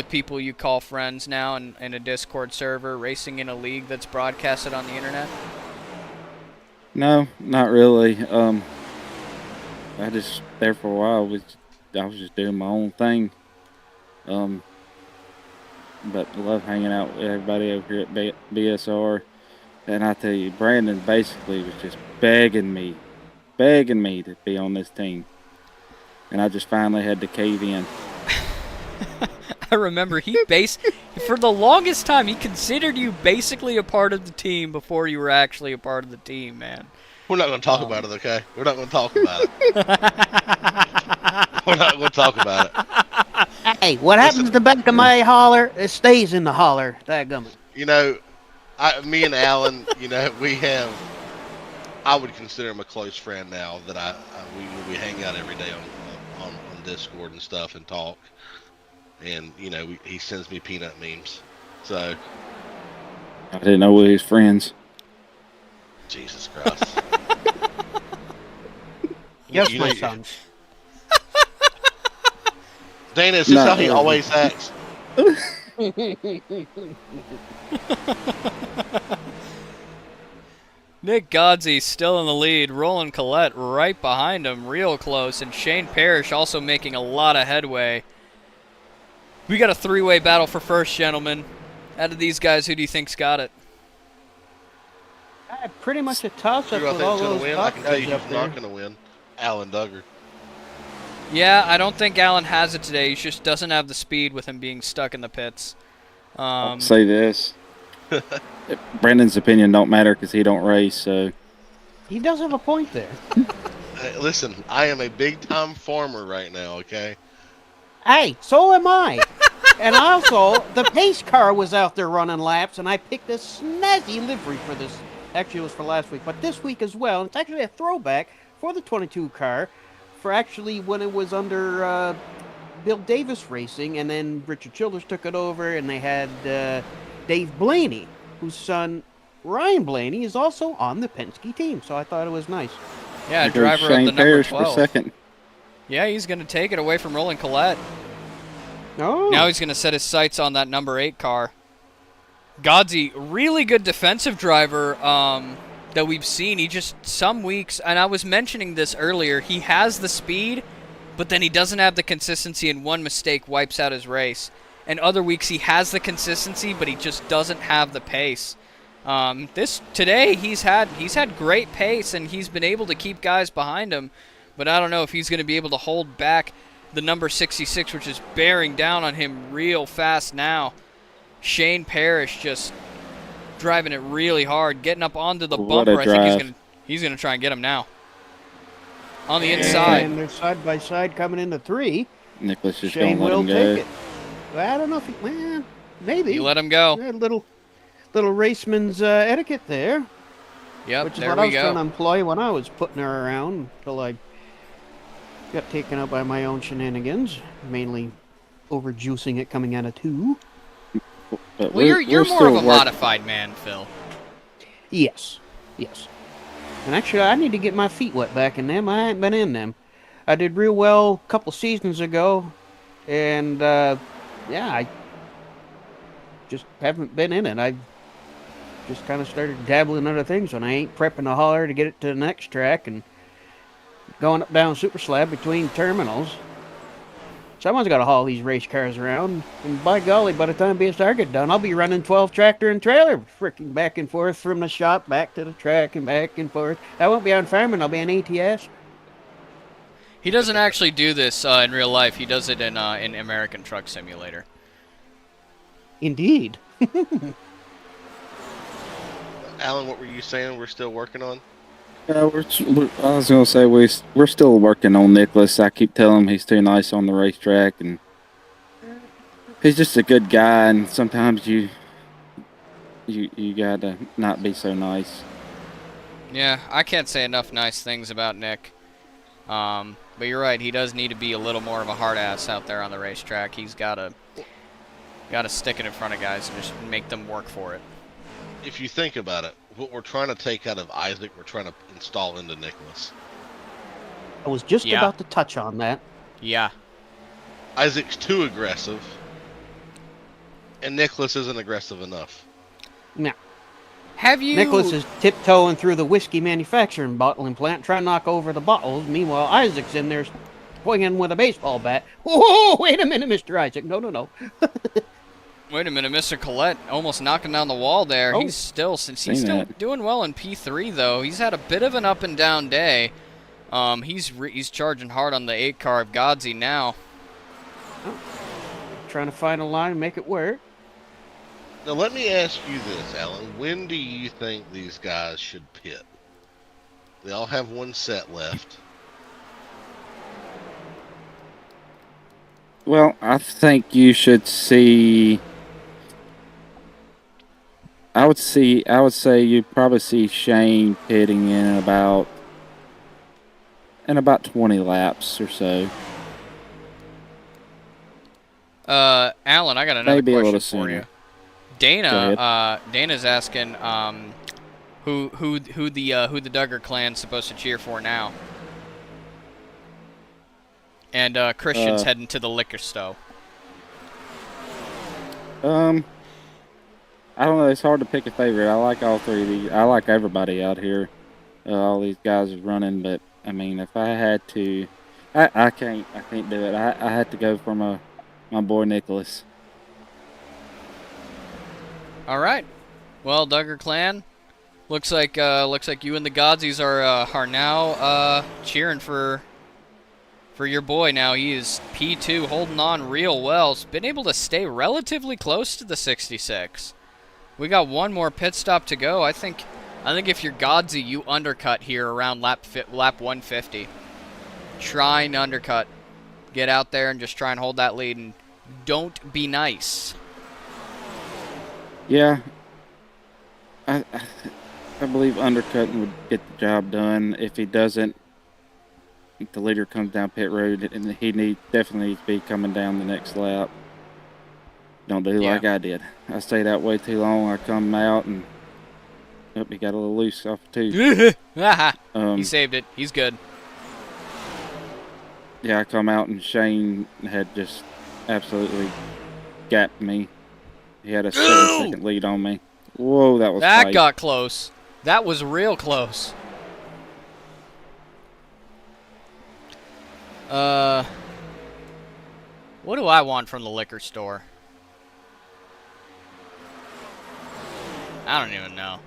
people you call friends now and in a Discord server, racing in a league that's broadcasted on the internet? No, not really. I just there for a while I was just doing my own thing. But I love hanging out with everybody over here at BSR. And I tell you, Brandon basically was just begging me to be on this team. And I just finally had to cave in. I remember for the longest time, he considered you basically a part of the team before you were actually a part of the team, man. We're not going to talk about it, okay? We're not going to talk about it. We're not going to talk about it. Hey, what happens to the back of my holler? It stays in the holler. Dadgummit. You know, me and Alan, you know, I would consider him a close friend now that we hang out every day on Discord and stuff and talk. And, you know, he sends me peanut memes. So. I didn't know we was friends. Jesus Christ. Yes, my sons. Dana, is this how he always acts? Nick Godsey still in the lead. Roland Collette right behind him, real close. And Shane Parrish also making a lot of headway. We got a three-way battle for first, gentlemen. Out of these guys, who do you think's got it? Pretty much a toss-up with all those win? I can tell you up who's there. not going to win. Alan Duggar. Yeah, I don't think Alan has it today. He just doesn't have the speed with him being stuck in the pits. I'll say this. Brandon's opinion don't matter because he don't race, so. He does have a point there. Hey, listen, I am a big-time farmer right now, okay? Hey, so am I. And also, the pace car was out there running laps, and I picked a snazzy livery for this. Actually, it was for last week, but this week as well. It's actually a throwback for the 22 car for actually when it was under Bill Davis Racing, and then Richard Childers took it over, and they had Dave Blaney, whose son Ryan Blaney is also on the Penske team. So I thought it was nice. Yeah, driver of the number Parrish 12. for second. Yeah, he's going to take it away from Roland Collette. Oh. Now he's going to set his sights on that number 8 car. Godsey, really good defensive driver that we've seen. He just, some weeks, and I was mentioning this earlier, he has the speed, but then he doesn't have the consistency, and one mistake wipes out his race. And other weeks he has the consistency, but he just doesn't have the pace. Today he's had great pace, and he's been able to keep guys behind him, but I don't know if he's going to be able to hold back the number 66, which is bearing down on him real fast now. Shane Parrish just driving it really hard, getting up onto the bumper. I think he's gonna try and get him now. On the inside. And they're side by side coming into 3. Nicholas just Shane don't let will him go. take it. Well, I don't know if he, maybe. You let him go. Yeah, little raceman's etiquette there. Yep, which is there what we I was go. trying to employ when I was putting her around until I got taken out by my own shenanigans, mainly overjuicing it coming out of 2. but Well, you're we're more of still a modified man, Phil. Yes, yes. And actually, I need to get my feet wet back in them. I ain't been in them. I did real well a couple seasons ago, and yeah, I just haven't been in it. I just kind of started dabbling in other things when I ain't prepping the hauler to get it to the next track and going up down super slab between terminals. Someone's got to haul these race cars around, and by golly, by the time BSR get done, I'll be running 12 tractor and trailer, freaking back and forth from the shop back to the track and back and forth. I won't be on farming, I'll be on ATS. He doesn't actually do this in real life. He does it in American Truck Simulator. Indeed. Alan, what were you saying? We're still working on. Yeah, I was gonna say we're still working on Nicholas. I keep telling him he's too nice on the racetrack, and he's just a good guy. And sometimes you gotta not be so nice. Yeah, I can't say enough nice things about Nick. But you're right. He does need to be a little more of a hard ass out there on the racetrack. He's gotta stick it in front of guys and just make them work for it. If you think about it, what we're trying to take out of Isaac, we're trying to install into Nicholas. I was just Yeah. about to touch on that. Yeah. Isaac's too aggressive, and Nicholas isn't aggressive enough. Now, Have you? Nicholas is tiptoeing through the whiskey manufacturing bottling plant, trying to knock over the bottles. Meanwhile, Isaac's in there swinging with a baseball bat. Whoa, wait a minute, Mr. Isaac. No. Wait a minute, Mr. Collette almost knocking down the wall there. Oh, He's still that. doing well in P3 though. He's had a bit of an up and down day. He's charging hard on the 8 car of Godsey now. Trying to find a line and make it work. Now, let me ask you this, Alan. When do you think these guys should pit? They all have one set left. Well, I think you should see. I would say you'd probably see Shane pitting in about 20 laps or so. Alan, I got another Maybe a question little for you. sooner. Dana's asking, who the Duggar clan's supposed to cheer for now? And Christian's heading to the liquor store. I don't know. It's hard to pick a favorite. I like all three of these. I like everybody out here. All these guys are running, but I mean, if I had to, I can't do it. I had to go for my boy Nicholas. All right. Well, Duggar clan, looks like you and the Godsies are now cheering for your boy. Now he is P2, holding on real well. He's been able to stay relatively close to the 66. We got one more pit stop to go. I think if you're Godsey, you undercut here around lap 150. Try and undercut. Get out there and just try and hold that lead, and don't be nice. Yeah, I believe undercutting would get the job done. If he doesn't, if the leader comes down pit road, and he definitely needs to be coming down the next lap. Don't do like I did. I stayed out way too long. I come out and he got a little loose off the two. He saved it. He's good. Yeah, I come out and Shane had just absolutely gapped me. He had a 7-second lead on me. Whoa, that was That tight. got close. That was real close. What do I want from the liquor store? I don't even know.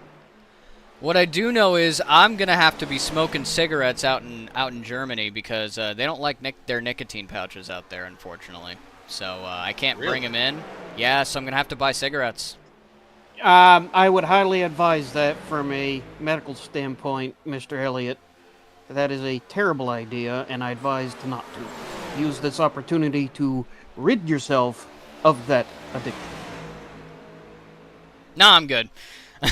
What I do know is I'm gonna have to be smoking cigarettes out in Germany because they don't like their nicotine pouches out there, unfortunately. So I can't bring them in. Yeah, so I'm gonna have to buy cigarettes. I would highly advise that from a medical standpoint, Mr. Elliott. That is a terrible idea, and I advise to not to. Use this opportunity to rid yourself of that addiction. No, I'm good. Okay.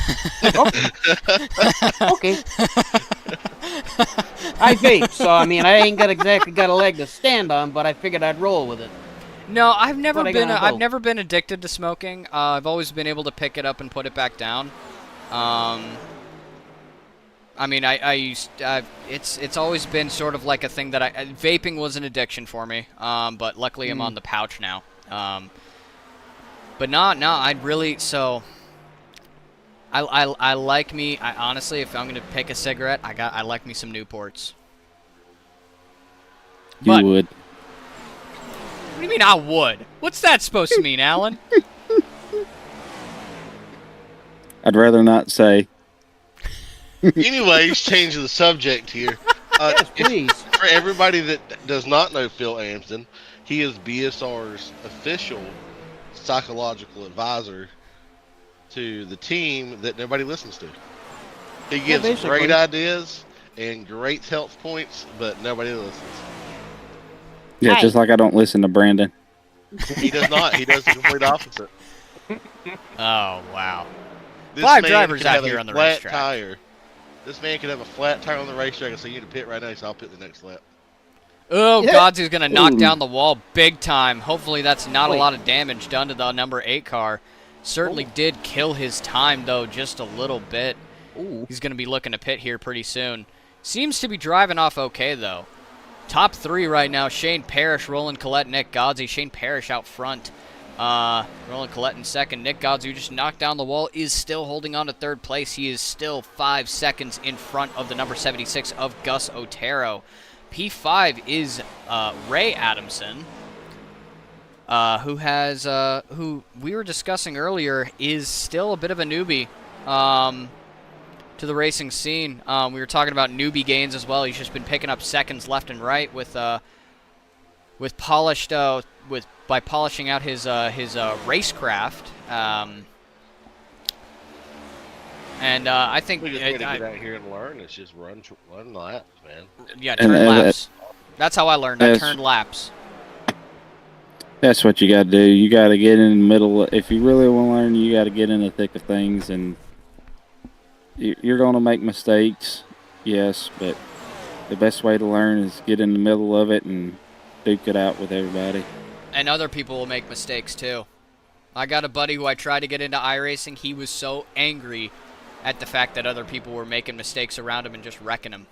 I vape, so I mean, I ain't exactly got a leg to stand on, but I figured I'd roll with it. No, I've never What I been. gonna I've do? never been addicted to smoking. I've always been able to pick it up and put it back down. I mean, it's always been sort of like a thing that vaping was an addiction for me. But luckily I'm on the pouch now. But no, I'd really, so I like me, honestly, if I'm going to pick a cigarette, I like me some Newports. You But, would. what do you mean I would? What's that supposed to mean, Alan? I'd rather not say. Anyways, changing the subject here. Yes, please. For everybody that does not know Phil Amsden, he is BSR's official psychological advisor to the team that nobody listens to. He gives basically. great ideas and great health points, but nobody listens. Yeah, Hey. just like I don't listen to Brandon. He does not. He does the complete opposite. Oh, wow. This 5 man drivers could out have here a on the flat racetrack. tire. This man could have a flat tire on the racetrack and say, "You need to pit right now," so I'll pit the next lap. Oh, Yeah. Godsy's going to knock Ooh. down the wall big time. Hopefully that's not a Wait. lot of damage done to the number 8 car. Certainly did kill his time, though, just a little bit. Ooh. He's going to be looking to pit here pretty soon. Seems to be driving off okay, though. Top 3 right now, Shane Parrish, Roland Collette, Nick Godsey. Shane Parrish out front. Roland Collette in second. Nick Godsey, who just knocked down the wall, is still holding on to third place. He is still 5 seconds in front of the number 76 of Gus Otero. P5 is Ray Adamson, who we were discussing earlier, is still a bit of a newbie to the racing scene. We were talking about newbie gains as well. He's just been picking up seconds left and right with by polishing out his racecraft. And I think We just need to get out here and learn. It's just run laps, man. yeah, And, turn laps. That's how I learned. I that's- turned laps. That's what you got to do. You got to get in the middle. If you really want to learn, you got to get in the thick of things. And you're going to make mistakes, yes, but the best way to learn is get in the middle of it and duke it out with everybody. And other people will make mistakes too. I got a buddy who I tried to get into iRacing. He was so angry at the fact that other people were making mistakes around him and just wrecking him.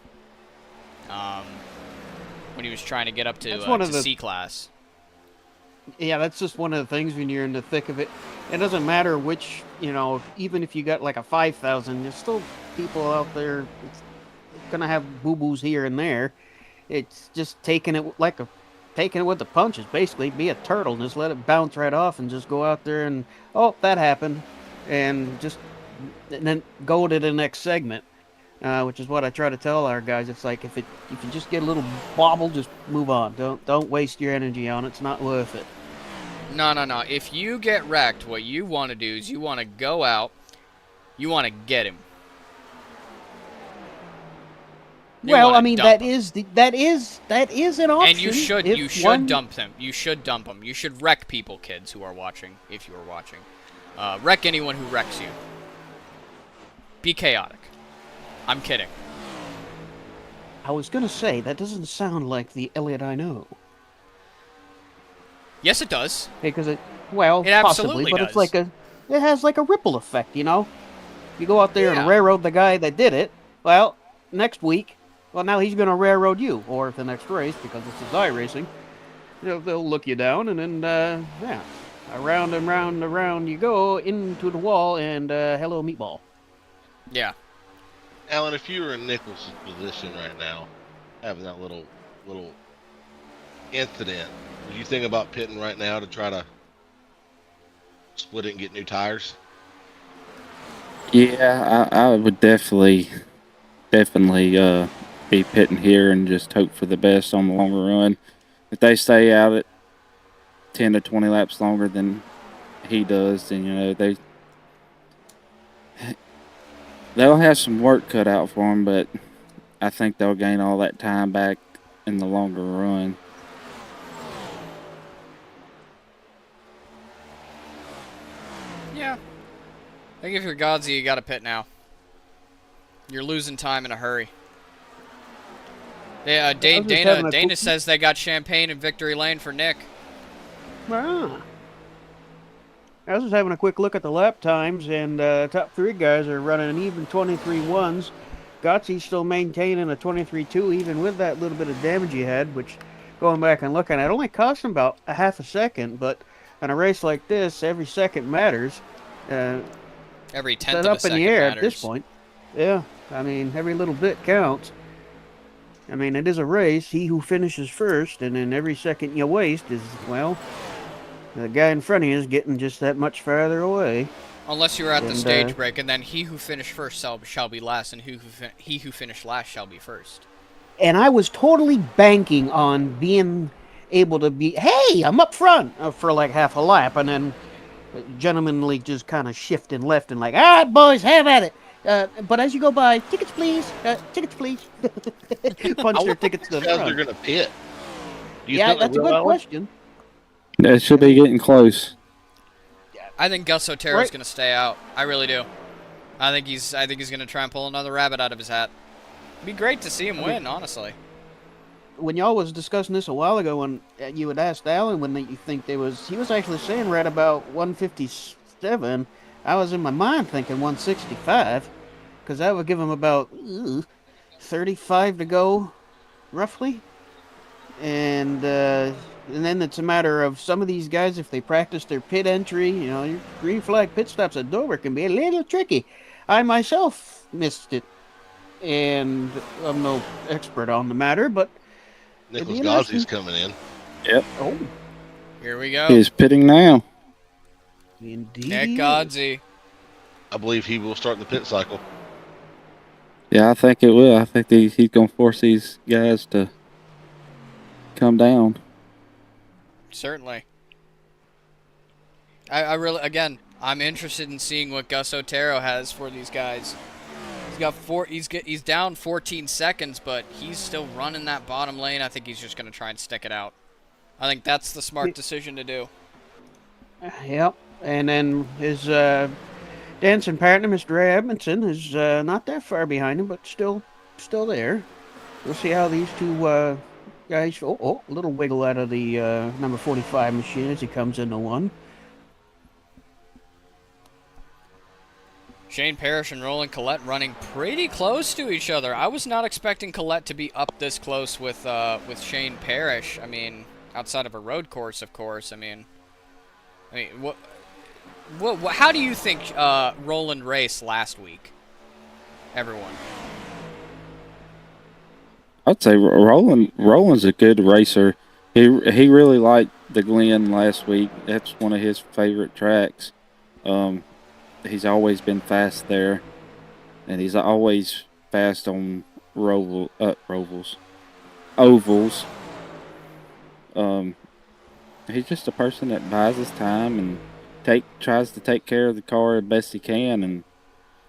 When he was trying to get up That's one to of the- C class. Yeah, that's just one of the things when you're in the thick of it. It doesn't matter which, even if you got like a 5,000, there's still people out there that's gonna have boo-boos here and there. It's just taking it with the punches, basically. Be a turtle, just let it bounce right off and just go out there and, oh, that happened. And then go to the next segment. Which is what I try to tell our guys. It's like if you just get a little bobble, just move on. Don't waste your energy on it. It's not worth it. No. If you get wrecked, what you want to do is you want to go out, you want to get him. You Well, wanna I mean dump that him. is an option. And you should dump him. You should dump him. You should wreck people, kids who are watching, if you are watching. Wreck anyone who wrecks you. Be chaotic. I'm kidding. I was gonna say that doesn't sound like the Elliot I know. Yes, it does. Because It possibly, absolutely but does. it has like a ripple effect. You go out there Yeah. and railroad the guy that did it. Well, next week, now he's gonna railroad you, or the next race because this is iRacing. They'll look you down, and then around and round and round you go into the wall, and hello meatball. Yeah. Alan, if you were in Nichols' position right now, having that little incident, would you think about pitting right now to try to split it and get new tires? Yeah, I would definitely be pitting here and just hope for the best on the longer run. If they stay out at 10 to 20 laps longer than he does, then they'll have some work cut out for them, but I think they'll gain all that time back in the longer run. Yeah. I think if you're Godsey, you got to pit now. You're losing time in a hurry. Yeah, I was just having a Dana cool- says they got champagne in Victory Lane for Nick. Ah. I was just having a quick look at the lap times, and top three guys are running an even 23.1s. Gotzi's still maintaining a 23.2, even with that little bit of damage he had, which, going back and looking at it, only cost him about a half a second, but in a race like this, every second matters. Uh, Every it's tenth of a up in the second air at this matters. point. Yeah, I mean, every little bit counts. I mean, it is a race. He who finishes first, and then every second you waste is, well, the guy in front of you is getting just that much farther away. Unless you were at the And stage break, and then he who finished first shall be last, and he who finished last shall be first. I was totally banking on being able to be, hey, I'm up front for like half a lap, and then gentlemanly just kind of shifting left and like, all right, boys, have at it. But as you go by, tickets please, tickets please. Punch their tickets to the Guys are front. going to pit. Do you Yeah, think they that's a will, good Alan? question. It should be getting close. I think Gus Otero's Right. gonna stay out. I really do. I think he's gonna try and pull another rabbit out of his hat. It'd be great to see him win, honestly. When y'all was discussing this a while ago, when you had asked Alan when you think he was actually saying right about 157. I was in my mind thinking 165, because that would give him about 35 to go, roughly. And then it's a matter of some of these guys, if they practice their pit entry, your green flag pit stops at Dover can be a little tricky. I myself missed it, and I'm no expert on the matter, but it'd be Nicholas interesting. Gozzi's coming in. Yep. Oh, Here we go. He's pitting now. indeed. Nick he is. Godsey. I believe he will start the pit cycle. Yeah, I think it will. I think he's going to force these guys to come down. Certainly. I really, again, I'm interested in seeing what Gus Otero has for these guys. He's got he's down 14 seconds, but he's still running that bottom lane. I think he's just going to try and stick it out. I think that's the smart decision to do. Yep. And then his dancing partner, Mr. Ray Edmondson, is not that far behind him, but still there. We'll see how these two guys. A little wiggle out of the number 45 machine as he comes into one. Shane Parrish and Roland Collette running pretty close to each other. I was not expecting Collette to be up this close with Shane Parrish. I mean, outside of a road course, of course. I mean, what? How do you think Roland raced last week? Everyone. I'd say Roland's a good racer. He really liked the Glen last week. That's one of his favorite tracks. He's always been fast there, and he's always fast on ovals. He's just a person that buys his time and tries to take care of the car as best he can, and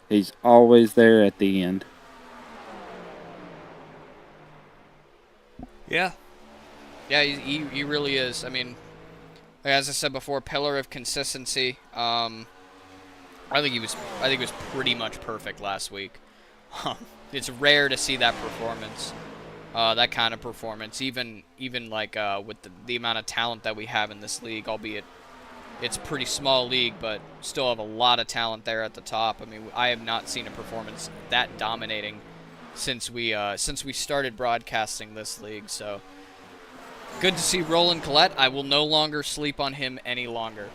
he's always there at the end. Yeah. Yeah, he really is. I mean, as I said before, pillar of consistency. I think he was pretty much perfect last week. It's rare to see that performance, that kind of performance. Even like with the amount of talent that we have in this league, albeit it's a pretty small league, but still have a lot of talent there at the top. I mean, I have not seen a performance that dominating since we started broadcasting this league. So good to see Roland Collette. I will no longer sleep on him any longer.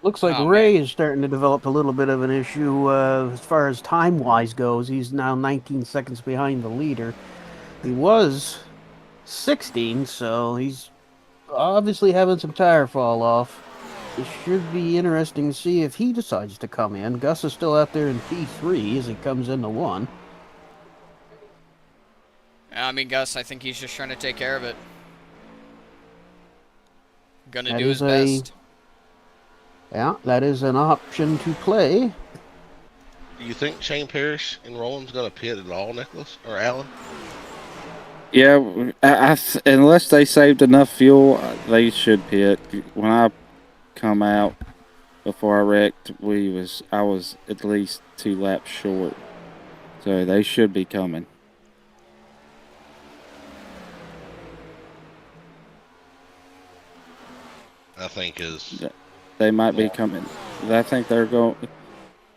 Looks like Oh, Ray man. is starting to develop a little bit of an issue as far as time-wise goes. He's now 19 seconds behind the leader. He was 16, so he's obviously having some tire fall off. It should be interesting to see if he decides to come in. Gus is still out there in P3 as he comes into one. I mean, Gus, I think he's just trying to take care of it. Gonna That do his is best. Yeah, that is an option to play. Do you think Shane Parrish and Roland's going to pit at all, Nicholas or Alan? Yeah, unless they saved enough fuel, they should pit. When I come out before I wrecked, I was at least 2 laps short, so they should be coming. I think is They might be more. coming. I think they're going.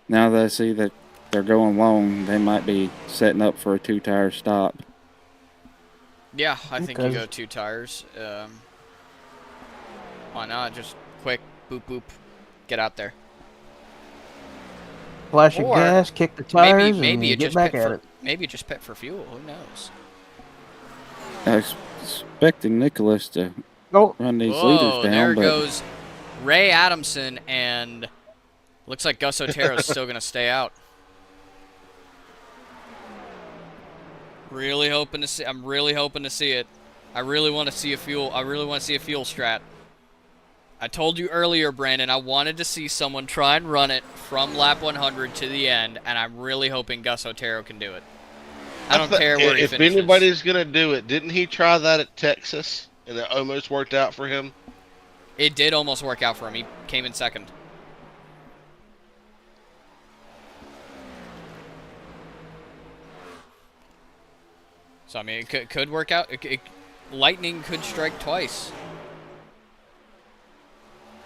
Now that I see that they're going long, they might be setting up for a 2-tire stop. Yeah, I think you Okay. go 2 tires. Why not? Just quick, boop boop, get out there. Flash of Or gas, kick the maybe tires, maybe you and get just back pit at for it. fuel. Who knows? I was expecting Nicholas to Oh, run these leaders Whoa, down, there but goes Ray Adamson, and looks like Gus Otero's still gonna stay out. Really hoping to see. I'm really hoping to see it. I really want to see a fuel. I really want to see a fuel strat. I told you earlier, Brandon, I wanted to see someone try and run it from lap 100 to the end, and I'm really hoping Gus Otero can do it. I don't care where he If finishes. anybody's gonna do it, didn't he try that at Texas and it almost worked out for him? It did almost work out for him. He came in second. So, I mean, it could work out. Lightning could strike twice.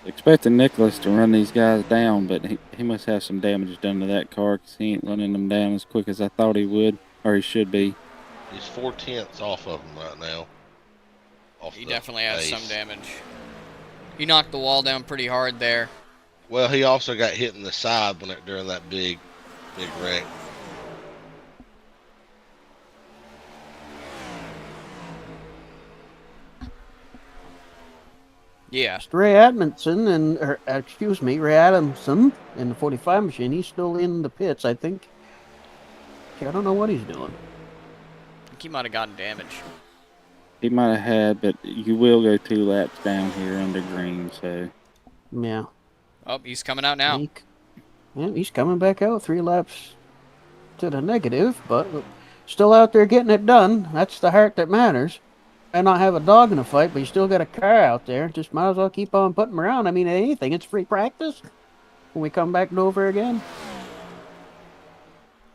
expecting Nicholas to run these guys down, but he must have some damage done to that car because he ain't running them down as quick as I thought he would, or he should be. He's 4/10 off of him right now. He definitely has some damage. He knocked the wall down pretty hard there. Well, he also got hit in the side during that big wreck. Yeah. Ray Adamson Ray Adamson in the 45 machine. He's still in the pits, I think. I don't know what he's doing. I think he might have gotten damage. He might have had, but you will go 2 laps down here under green, so. Yeah. Oh, he's coming out now. He's coming back out 3 laps to the negative, but still out there getting it done. That's the heart that matters. Might not have a dog in the fight, but you still got a car out there. Just might as well keep on putting them around. I mean, anything. It's free practice. When we come back over again.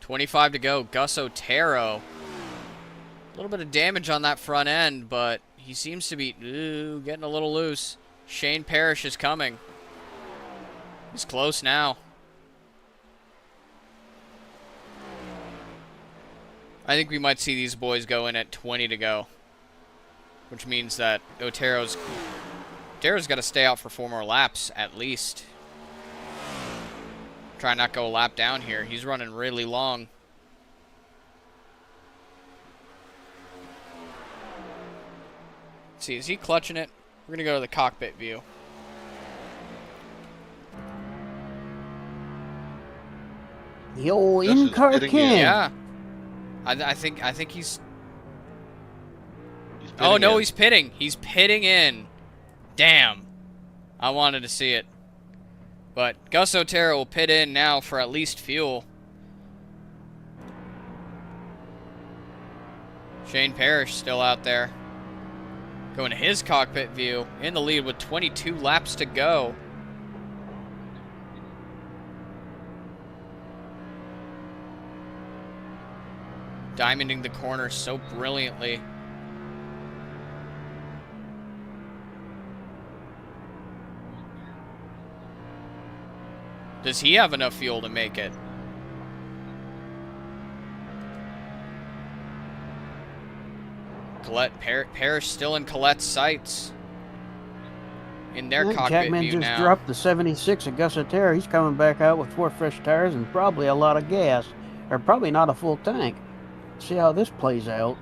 25 to go. Gus Otero. A little bit of damage on that front end, but he seems to be getting a little loose. Shane Parrish is coming. He's close now. I think we might see these boys go in at 20 to go, which means that Otero's got to stay out for 4 more laps at least. Try not go a lap down here. He's running really long. Let's see, is he clutching it? We're going to go to the cockpit view. The old in-car king. Yeah. I think he's... Oh, no, he's pitting. He's pitting in. Damn. I wanted to see it. But Gus Otero will pit in now for at least fuel. Shane Parrish still out there. Going to his cockpit view. In the lead with 22 laps to go. Diamonding the corner so brilliantly. Does he have enough fuel to make it? Parrish still in Colette's sights. In their cockpit Jackman view just now. dropped the 76 of Gus Otero. He's coming back out with 4 fresh tires and probably a lot of gas. Or probably not a full tank. See how this plays out.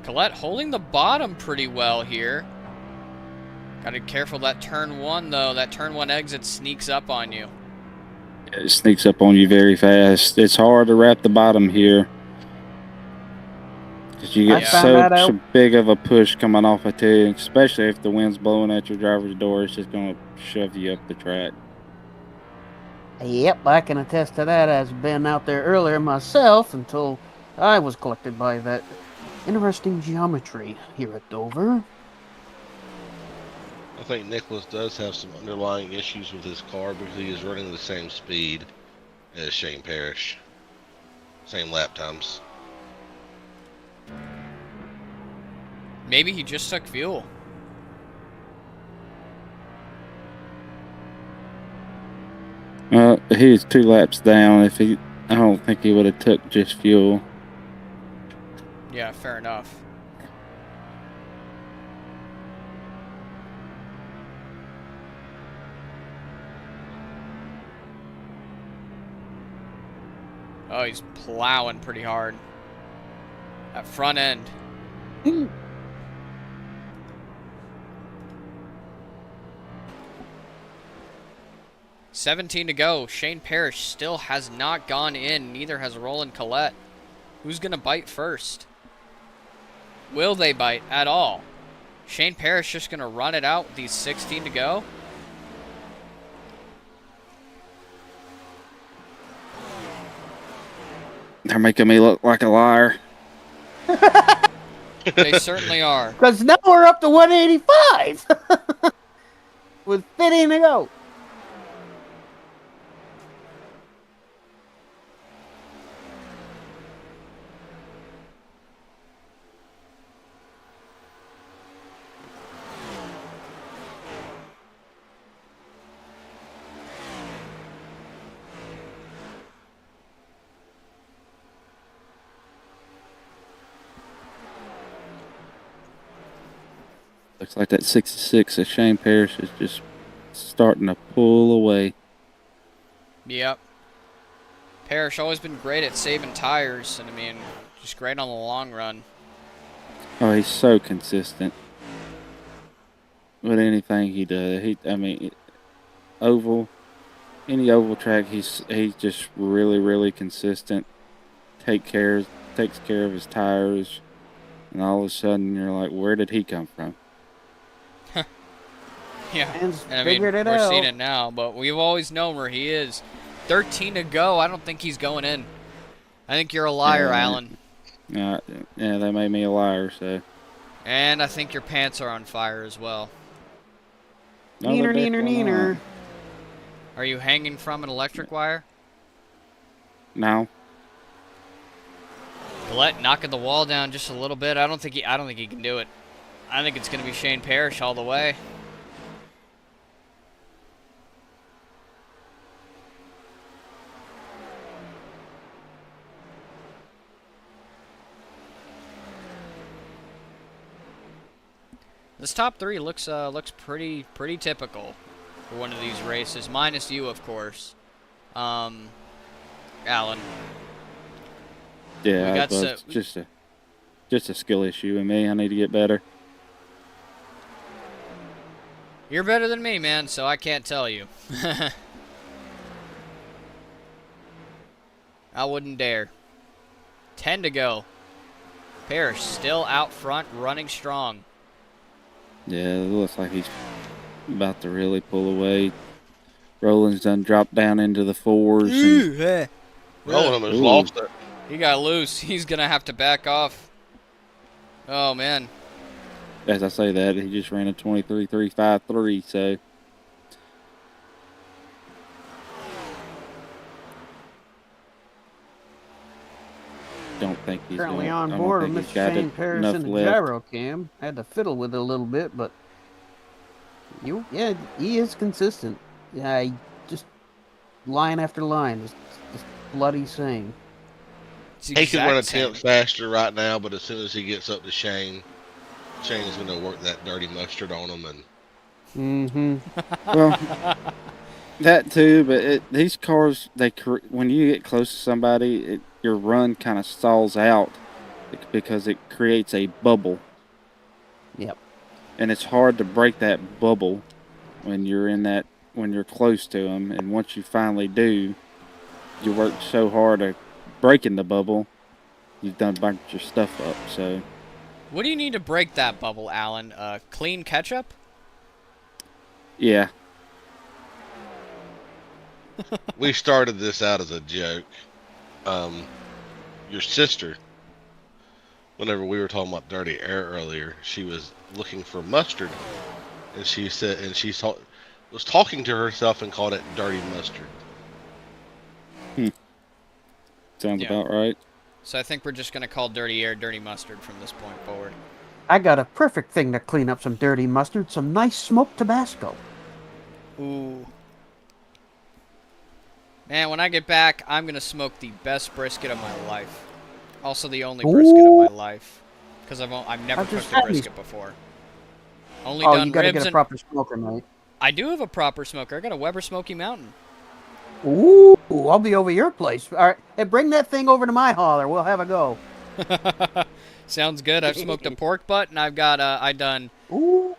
Colette holding the bottom pretty well here. Gotta be careful that turn 1, though. That turn 1 exit sneaks up on you. It sneaks up on you very fast. It's hard to wrap the bottom here. Because you get so big of a push coming off of 2, especially if the wind's blowing at your driver's door. It's just going to shove you up the track. Yep, I can attest to that. I've been out there earlier myself until I was collected by that interesting geometry here at Dover. I think Nicholas does have some underlying issues with his car because he is running the same speed as Shane Parrish. Same lap times. Maybe he just took fuel. He was 2 laps down. I don't think he would have took just fuel. Yeah, fair enough. Oh, he's plowing pretty hard. That front end. 17 to go. Shane Parrish still has not gone in. Neither has Roland Collette. Who's going to bite first? Will they bite at all? Shane Parrish just going to run it out with these 16 to go. They're making me look like a liar. They certainly are. Because now we're up to 185 with 15 to go. Looks like that 66 of Shane Parrish is just starting to pull away. Yep. Parrish always been great at saving tires, and I mean, just great on the long run. Oh, he's so consistent with anything he does. Any oval track, he's just really consistent. Takes care of his tires, and all of a sudden you're like, where did he come from? Yeah, Man's and I mean, figured it we're out. seeing it now, but we've always known where he is. 13 to go. I don't think he's going in. I think you're a liar, Yeah. Alan. Yeah, they made me a liar, so. And I think your pants are on fire as well. No, Neener, they're neener, definitely neener. not. Are you hanging from an electric wire? No. Collette knocking the wall down just a little bit. I don't think he can do it. I think it's going to be Shane Parrish all the way. This top three looks pretty typical for one of these races, minus you, of course, Alan. Yeah, We got but it's just a skill issue with me. I need to get better. You're better than me, man, so I can't tell you. I wouldn't dare. 10 to go. Parrish still out front, running strong. Yeah, it looks like he's about to really pull away. Roland's done dropped down into the fours. And, Roland has Ooh. lost it. He got loose. He's going to have to back off. Oh, man. as I say that, he just ran a 23.353, so. Don't think he's Currently gonna, on I board don't with think Mr. he's got Shane Parrish enough in the left. gyro cam. Had to fiddle with it a little bit, but yeah, he is consistent. Yeah, he just line after line, just bloody same. It's the He can run a exact same. tenth faster right now, but as soon as he gets up to Shane is going to work that dirty mustard on him. And Mm-hmm. Well, that too, but these cars, when you get close to somebody, your run kind of stalls out because it creates a bubble. Yep. And it's hard to break that bubble when you're close to them. And once you finally do, you work so hard at breaking the bubble, you've done a bunch of stuff up. So What do you need to break that bubble, Alan? Clean ketchup? yeah, we started this out as a joke. Your sister, whenever we were talking about dirty air earlier, she was looking for mustard, and she said, was talking to herself and called it dirty mustard. sounds Yeah. about right. So I think we're just going to call dirty air dirty mustard from this point forward. I got a perfect thing to clean up some dirty mustard, some nice smoked Tabasco. Ooh. Man, when I get back, I'm going to smoke the best brisket of my life. Also the only brisket of Ooh, my life. Because I've never I've just cooked a had these. brisket before. Only Oh, you done got to get ribs a and... proper smoker, mate. I do have a proper smoker. I got a Weber Smoky Mountain. Ooh, I'll be over your place. All right, hey, bring that thing over to my holler. We'll have a go. Sounds good. I've smoked a pork butt, and I've got, I done... Ooh,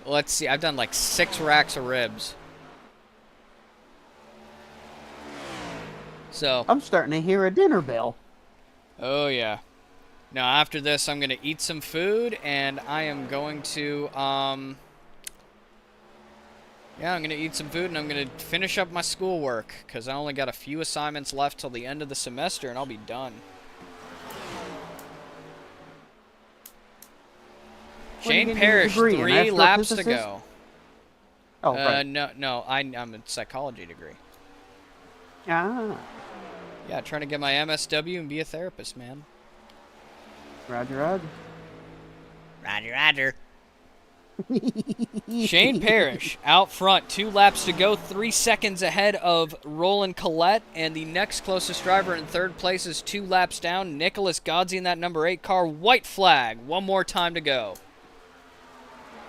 Let's see, I've done like 6 racks of ribs. So, I'm starting to hear a dinner bell. oh yeah. Now after this, I'm gonna eat some food, and I am going to, yeah, I'm gonna eat some food, and I'm gonna finish up my schoolwork, because I only got a few assignments left till the end of the semester, and I'll be done. What are you Shane getting your Parrish, degree in? 3 laps to Astrophysicist? go. Oh, right. No, I'm a psychology degree. Ah, Yeah, trying to get my MSW and be a therapist, man. Roger, Roger. Roger, Roger. Shane Parrish out front, 2 laps to go, 3 seconds ahead of Roland Collette, and the next closest driver in third place is 2 laps down, Nicholas Godsey in that number 8 car. White flag, 1 more time to go.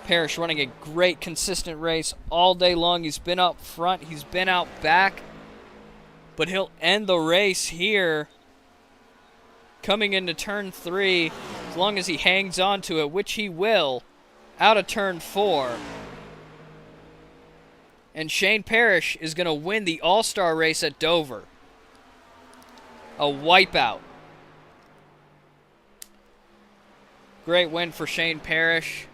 Parrish running a great, consistent race all day long. He's been up front, he's been out back, but he'll end the race here coming into turn 3 as long as he hangs on to it, which he will. Out of turn 4. And Shane Parrish is going to win the All-Star race at Dover. A wipeout. Great win for Shane Parrish.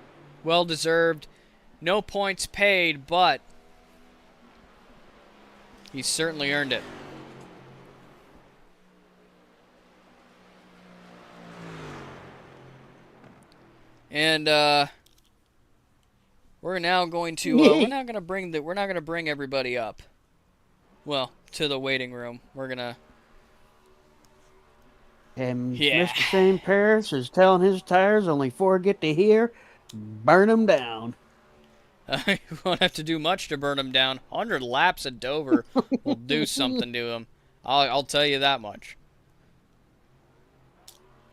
Well deserved. No points paid, but he certainly earned it. And we're now going to we're not going to bring everybody up. Well, to the waiting room. We're going to And yeah. Mr. Shane Parrish is telling his tires only 4 get to here. Burn them down. You won't have to do much to burn them down. 100 laps at Dover will do something to them. I'll tell you that much.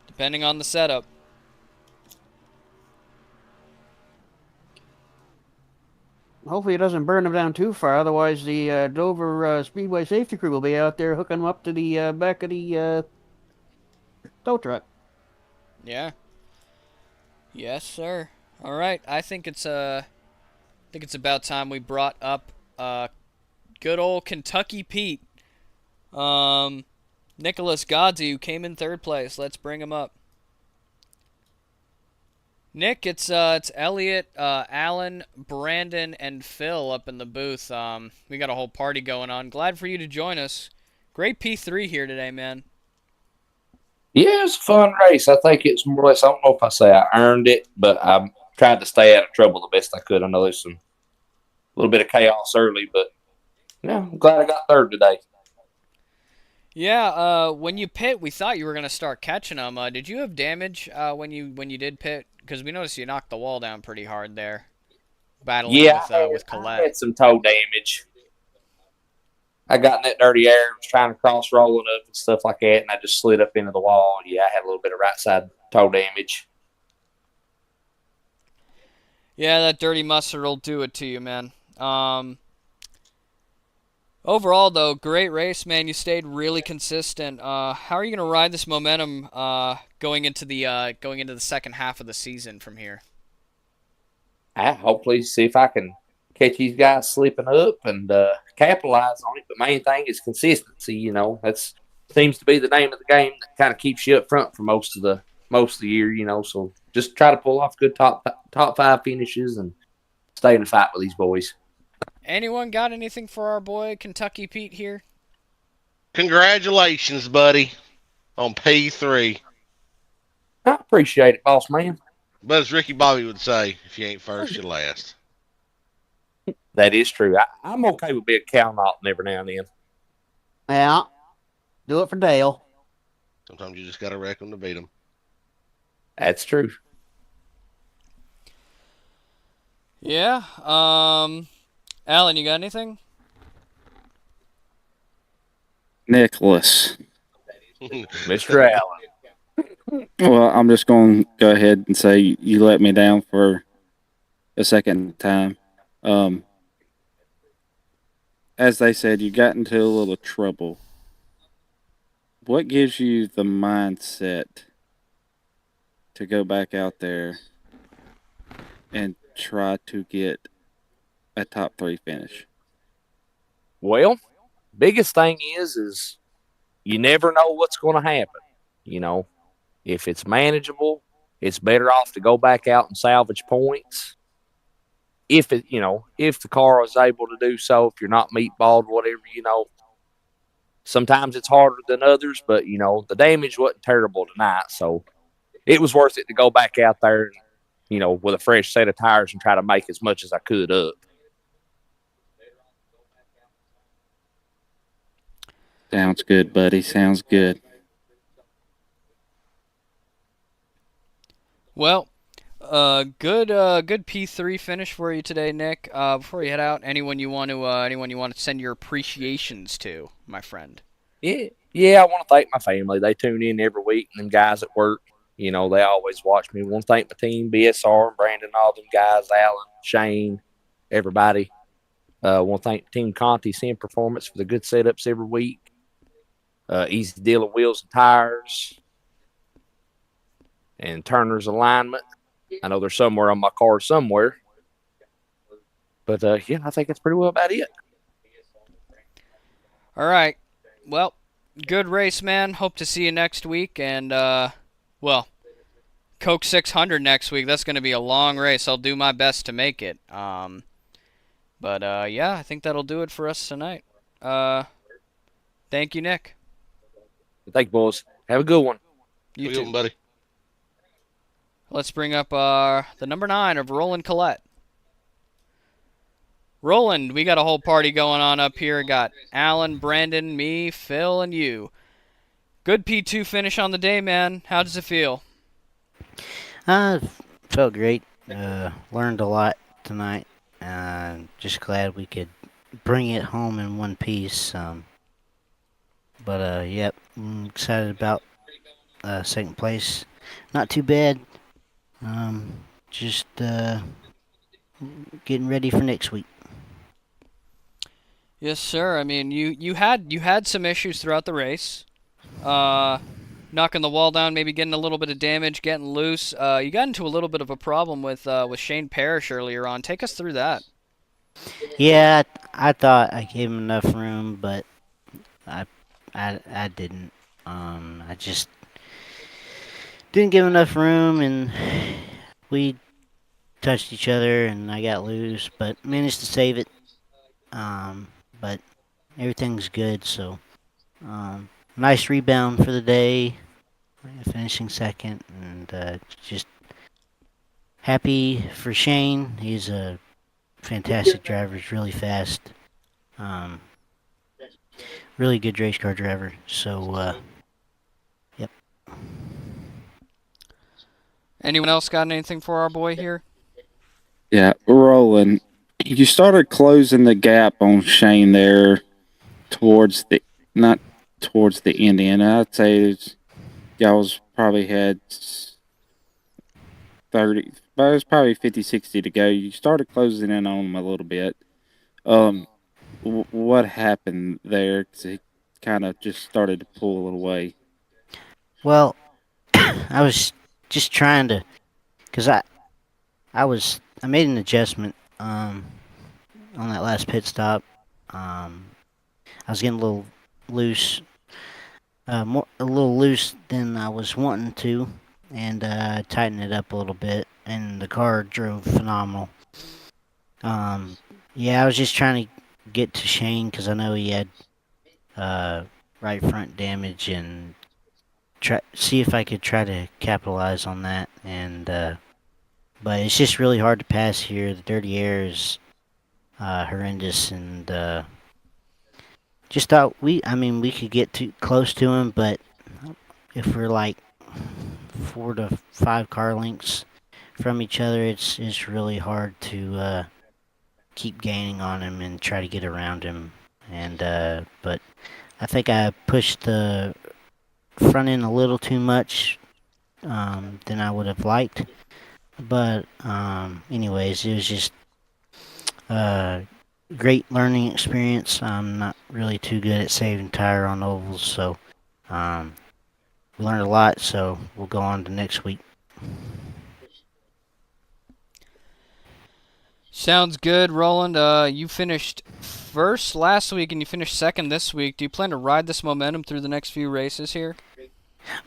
Depending on the setup. Hopefully, it doesn't burn them down too far. Otherwise, the Dover Speedway safety crew will be out there hooking them up to the back of the tow truck. Yeah. Yes, sir. All right. I think it's about time we brought up good old Kentucky Pete. Nicholas Godsey, who came in third place. Let's bring him up. Nick, it's Elliot, Alan, Brandon, and Phil up in the booth. We got a whole party going on. Glad for you to join us. Great P3 here today, man. Yeah, it's a fun race. I think it's more or less, I don't know if I say I earned it, but I tried to stay out of trouble the best I could. I know there's a little bit of chaos early, but yeah, I'm glad I got third today. Yeah, when you pit, we thought you were gonna start catching them. Did you have damage when you did pit? Because we noticed you knocked the wall down pretty hard there, battling Yeah, with I Colette. had some toe damage. I got in that dirty air, was trying to cross rolling up and stuff like that, and I just slid up into the wall. Yeah, I had a little bit of right side toe damage. Yeah, that dirty mustard will do it to you, man. Overall, though, great race, man. You stayed really consistent. How are you gonna ride this momentum going into the second half of the season from here? I hopefully see if I can catch these guys slipping up and capitalize on it. But main thing is consistency. You know, that's seems to be the name of the game that kind of keeps you up front for most of the year. You know, so just try to pull off good top 5 finishes and stay in the fight with these boys. Anyone got anything for our boy Kentucky Pete here? Congratulations, buddy, on P3. I appreciate it, boss man. But as Ricky Bobby would say, if you ain't first, you're last. That is true. I'm okay with being counting out every now and then. Yeah, do it for Dale. Sometimes you just got to wreck them to beat them. That's true. Yeah. Alan, you got anything? Nicholas. Mr. Allen. Well, I'm just going to go ahead and say you let me down for a second time. Um, as they said, you got into a little trouble. What gives you the mindset to go back out there and try to get a top three finish? Well, biggest thing is you never know what's going to happen. You know, if it's manageable, it's better off to go back out and salvage points. If the car is able to do so, if you're not meatballed, whatever, sometimes it's harder than others, but the damage wasn't terrible tonight, so it was worth it to go back out there and with a fresh set of tires and try to make as much as I could up. Sounds good, buddy. Sounds good. Well, good P3 finish for you today, Nick. Before you head out, anyone you want to send your appreciations to, my friend? Yeah, I want to thank my family. They tune in every week, and them guys at work, they always watch me. I want to thank my team, BSR, and Brandon, all them guys, Alan, Shane, everybody. I want to thank Team Conti Sim Performance for the good setups every week. Easy Deal of Wheels and Tires, and Turner's Alignment. I know they're somewhere on my car somewhere. But, yeah, I think that's pretty well about it. All right. Well, good race, man. Hope to see you next week. And, well, Coke 600 next week. That's going to be a long race. I'll do my best to make it. But yeah, I think that'll do it for us tonight. Thank you, Nick. Thank you, boys. Have a good one. You Have a good too. one, buddy. Let's bring up the number 9 of Roland Collette. Roland, we got a whole party going on up here. Got Alan, Brandon, me, Phil, and you. Good P2 finish on the day, man. How does it feel? Felt great. Learned a lot tonight. Just glad we could bring it home in one piece. But yep, I'm excited about second place. Not too bad. Just getting ready for next week. Yes, sir. I mean, you had some issues throughout the race. Knocking the wall down, maybe getting a little bit of damage, getting loose. You got into a little bit of a problem with Shane Parrish earlier on. Take us through that. Yeah, I thought I gave him enough room, but I didn't. I just didn't give him enough room, and we touched each other, and I got loose, but managed to save it. But everything's good, so nice rebound for the day, finishing second, and just happy for Shane. He's a fantastic driver. He's really fast. Um, really good race car driver. So, yep. Anyone else got anything for our boy here? Yeah, rolling. You started closing the gap on Shane there towards the not towards the end. I'd say y'all's probably had 30, but it was probably 50, 60 to go. You started closing in on him a little bit. What happened there? 'Cause he kind of just started to pull a little away. Well, I was just trying to, cause I made an adjustment on that last pit stop. I was getting a little loose, a little loose than I was wanting to, and tightened it up a little bit, and the car drove phenomenal. Yeah, I was just trying to get to Shane because I know he had right front damage, and see if I could try to capitalize on that. And but it's just really hard to pass here. The dirty air is horrendous, and just thought we could get too close to him, but if we're like 4 to 5 car lengths from each other, it's really hard to keep gaining on him and try to get around him. And but I think I pushed the front end a little too much than I would have liked. But anyways, it was just a great learning experience. I'm not really too good at saving tire on ovals, so um, we learned a lot. So we'll go on to next week. Sounds good, Roland. You finished first last week and you finished second this week. Do you plan to ride this momentum through the next few races here?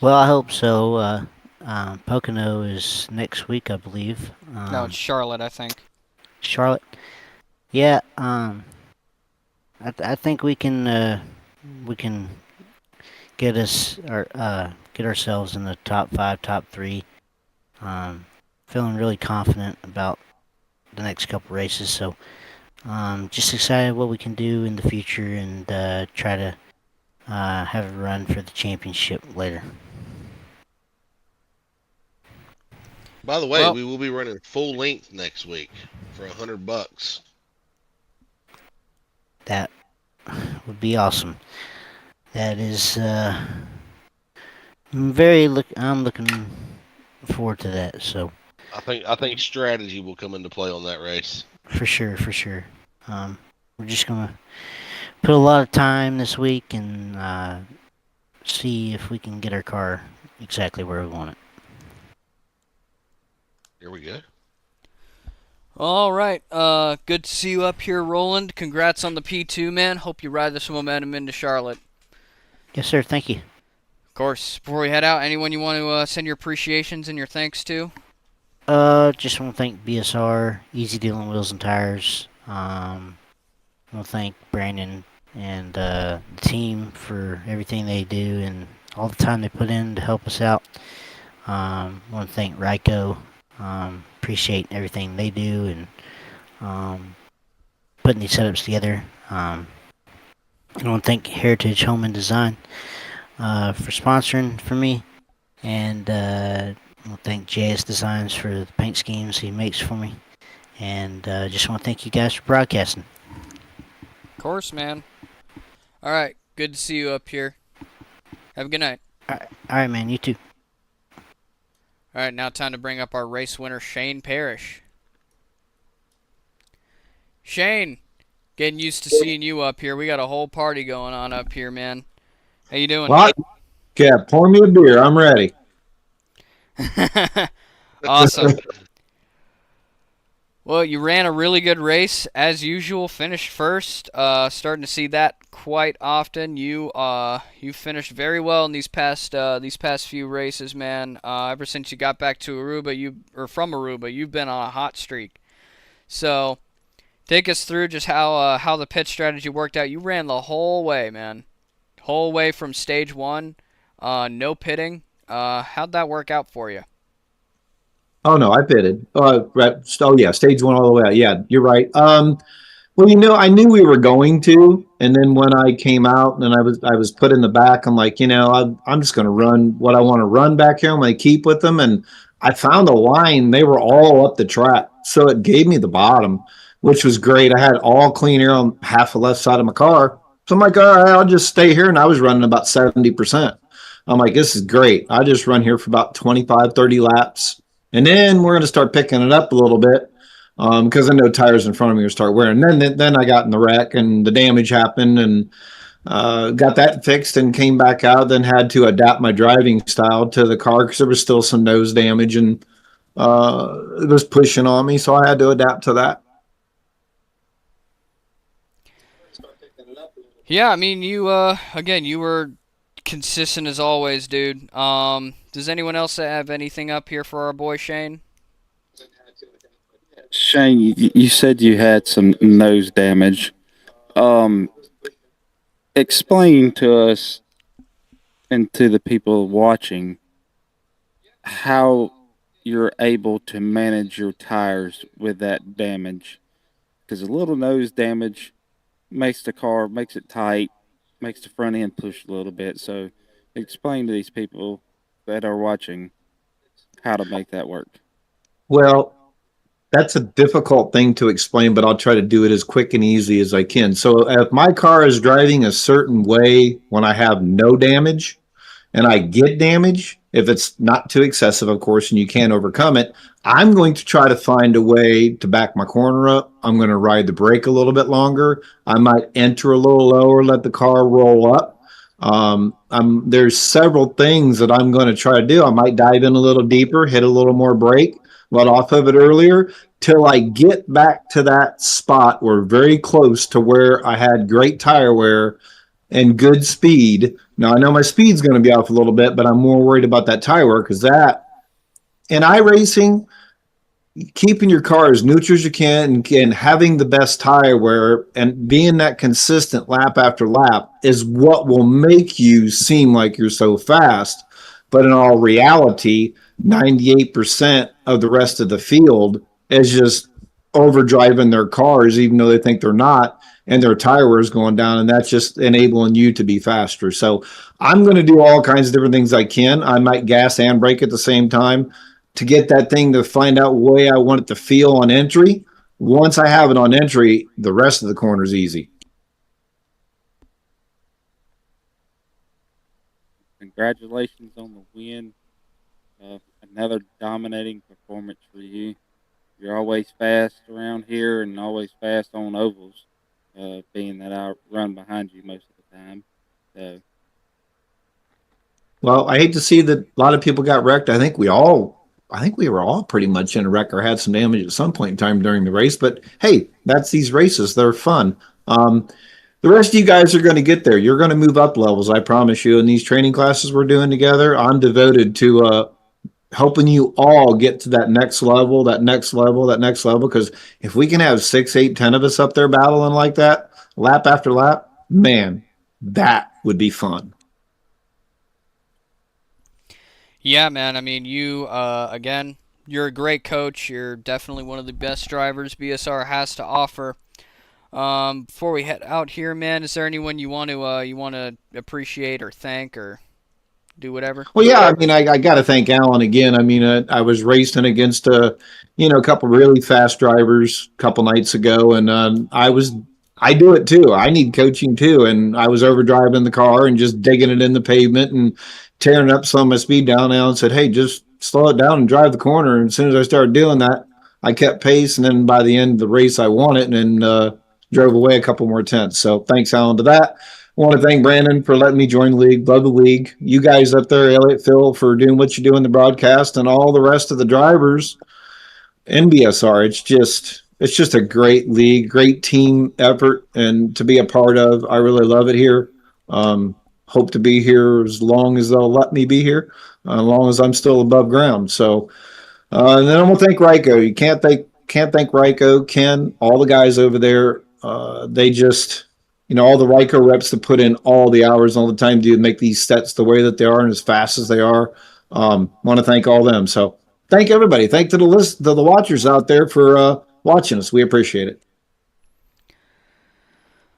Well, I hope so. Pocono is next week, I believe. No, it's Charlotte, I think. Charlotte. Yeah. I think we can get ourselves in the top five, top three. Um, Feeling really confident about the next couple races. So just excited what we can do in the future and try to have a run for the championship later. By the way, Well, we will be running full length next week for $100. That would be awesome. That is I'm looking forward to that. So I think strategy will come into play on that race. for sure, for sure. Um, we're just gonna put a lot of time this week and see if we can get our car exactly where we want it. Here we go. all right. Good to see you up here, Roland. Congrats on the P2, man. Hope you ride this momentum into Charlotte. Yes, sir. Thank you. Of course, before we head out, anyone you want to send your appreciations and your thanks to? Just want to thank BSR, Easy Dealing Wheels and Tires. I want to thank Brandon and the team for everything they do and all the time they put in to help us out. I want to thank Ryko. Appreciate everything they do and putting these setups together. I want to thank Heritage Home and Design for sponsoring for me. And I want to thank JS Designs for the paint schemes he makes for me. And just want to thank you guys for broadcasting. Of course, man. All right. Good to see you up here. Have a good night. All right, man. You too. All right, now time to bring up our race winner, Shane Parrish. Shane, getting used to seeing you up here. We got a whole party going on up here, man. How you doing? Well, yeah, pour me a beer. I'm ready. Awesome. Well, you ran a really good race as usual. Finished first. Starting to see that quite often. You finished very well in these past few races, man. Ever since you got back to Aruba, from Aruba, you've been on a hot streak. So, take us through just how the pit strategy worked out. You ran the whole way, man. Whole way from stage one. No pitting. How'd that work out for you? Oh no, I pitted. Right. Oh yeah, stage one all the way out. Yeah, you're right. Well, I knew we were going to, and then when I came out and I was put in the back, I'm like, I'm just going to run what I want to run back here. I'm going to keep with them, and I found a line. They were all up the track, so it gave me the bottom, which was great. I had all clean air on half the left side of my car, so I'm like, all right, I'll just stay here, and I was running about 70%. I'm like, this is great. I just run here for about 25, 30 laps, and then we're going to start picking it up a little bit because I know tires in front of me will start wearing. And then I got in the wreck and the damage happened and got that fixed and came back out. Then had to adapt my driving style to the car because there was still some nose damage and it was pushing on me, so I had to adapt to that. Yeah, I mean, you were consistent as always, dude. Does anyone else have anything up here for our boy Shane? Shane, you said you had some nose damage. Um, Explain to us and to the people watching how you're able to manage your tires with that damage. Because a little nose damage makes it tight, makes the front end push a little bit. So explain to these people that are watching how to make that work. Well, That's a difficult thing to explain, but I'll try to do it as quick and easy as I can. So if my car is driving a certain way when I have no damage, and I get damage, if it's not too excessive, of course, and you can't overcome it, I'm going to try to find a way to back my corner up. I'm going to ride the brake a little bit longer. I might enter a little lower, let the car roll up. There's several things that I'm going to try to do. I might dive in a little deeper, hit a little more brake, let off of it earlier, till I get back to that spot or very close to where I had great tire wear and good speed. Now I know my speed's going to be off a little bit, but I'm more worried about that tire wear because that in iRacing, keeping your car as neutral as you can and having the best tire wear and being that consistent lap after lap is what will make you seem like you're so fast. But in all reality, 98% of the rest of the field is just overdriving their cars, even though they think they're not, and their tire wear is going down, and that's just enabling you to be faster. So I'm going to do all kinds of different things I can. I might gas and brake at the same time to get that thing to find out the way I want it to feel on entry. Once I have it on entry, the rest of the corner is easy. Congratulations on the win. Another dominating performance for you. You're always fast around here and always fast on ovals, being that I run behind you most of the time. So, Well, I hate to see that a lot of people got wrecked. I think we were all pretty much in a wreck or had some damage at some point in time during the race. But hey, that's these races. They're fun. The rest of you guys are going to get there. You're going to move up levels, I promise you. In these training classes we're doing together, I'm devoted to helping you all get to that next level, that next level, that next level. Because if we can have 6, 8, 10 of us up there battling like that, lap after lap, man, that would be fun. Yeah, man. I mean, you again, you're a great coach. You're definitely one of the best drivers BSR has to offer. Before we head out here, man, is there anyone you want to appreciate or thank or do whatever? Well, yeah, I mean, I got to thank Alan again. I mean, I was racing against a couple really fast drivers a couple nights ago, and I do it too. I need coaching too, and I was overdriving the car and just digging it in the pavement and tearing up some of my speed down. Alan said, "Hey, just slow it down and drive the corner." And as soon as I started doing that, I kept pace, and then by the end of the race, I won it, and drove away a couple more tenths. So thanks, Alan, to that. I want to thank Brandon for letting me join the league. Love the league. You guys up there, Elliot, Phil, for doing what you do in the broadcast, and all the rest of the drivers in BSR. It's just a great league, great team effort, and to be a part of. I really love it here. Hope to be here as long as they'll let me be here, as long as I'm still above ground. So, and then I'm gonna thank Ryko. You can't thank Ryko, Ken, all the guys over there. They just all the Ryko reps that put in all the hours all the time to make these sets the way that they are and as fast as they are. Want to thank all them. So thank everybody. Thank to the watchers out there for watching us. We appreciate it.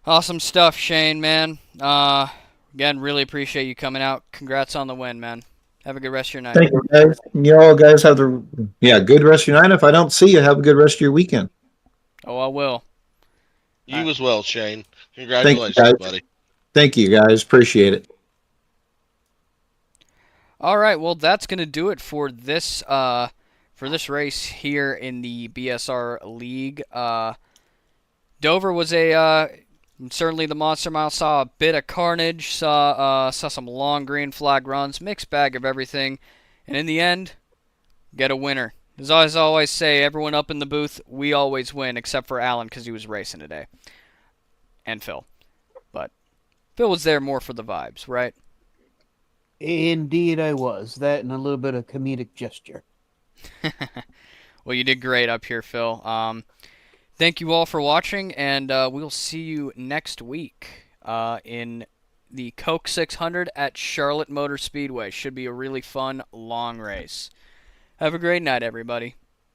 Awesome stuff, Shane, man. Again, really appreciate you coming out. Congrats on the win, man. Have a good rest of your night. Thank you, guys. You all guys have good rest of your night. If I don't see you, have a good rest of your weekend. Oh, I will. You as well, Shane. Thank Congratulations, you, guys. buddy. Thank you, guys. Appreciate it. All right, well, that's gonna do it for this race here in the BSR League. Dover was certainly the Monster Mile. Saw a bit of carnage. Saw some long green flag runs. Mixed bag of everything, and in the end, get a winner. As I always say, everyone up in the booth, we always win, except for Alan because he was racing today, and Phil. But Phil was there more for the vibes, right? Indeed, I was. That and a little bit of comedic gesture. Well, you did great up here, Phil. Thank you all for watching, and we'll see you next week in the Coke 600 at Charlotte Motor Speedway. Should be a really fun, long race. Have a great night, everybody.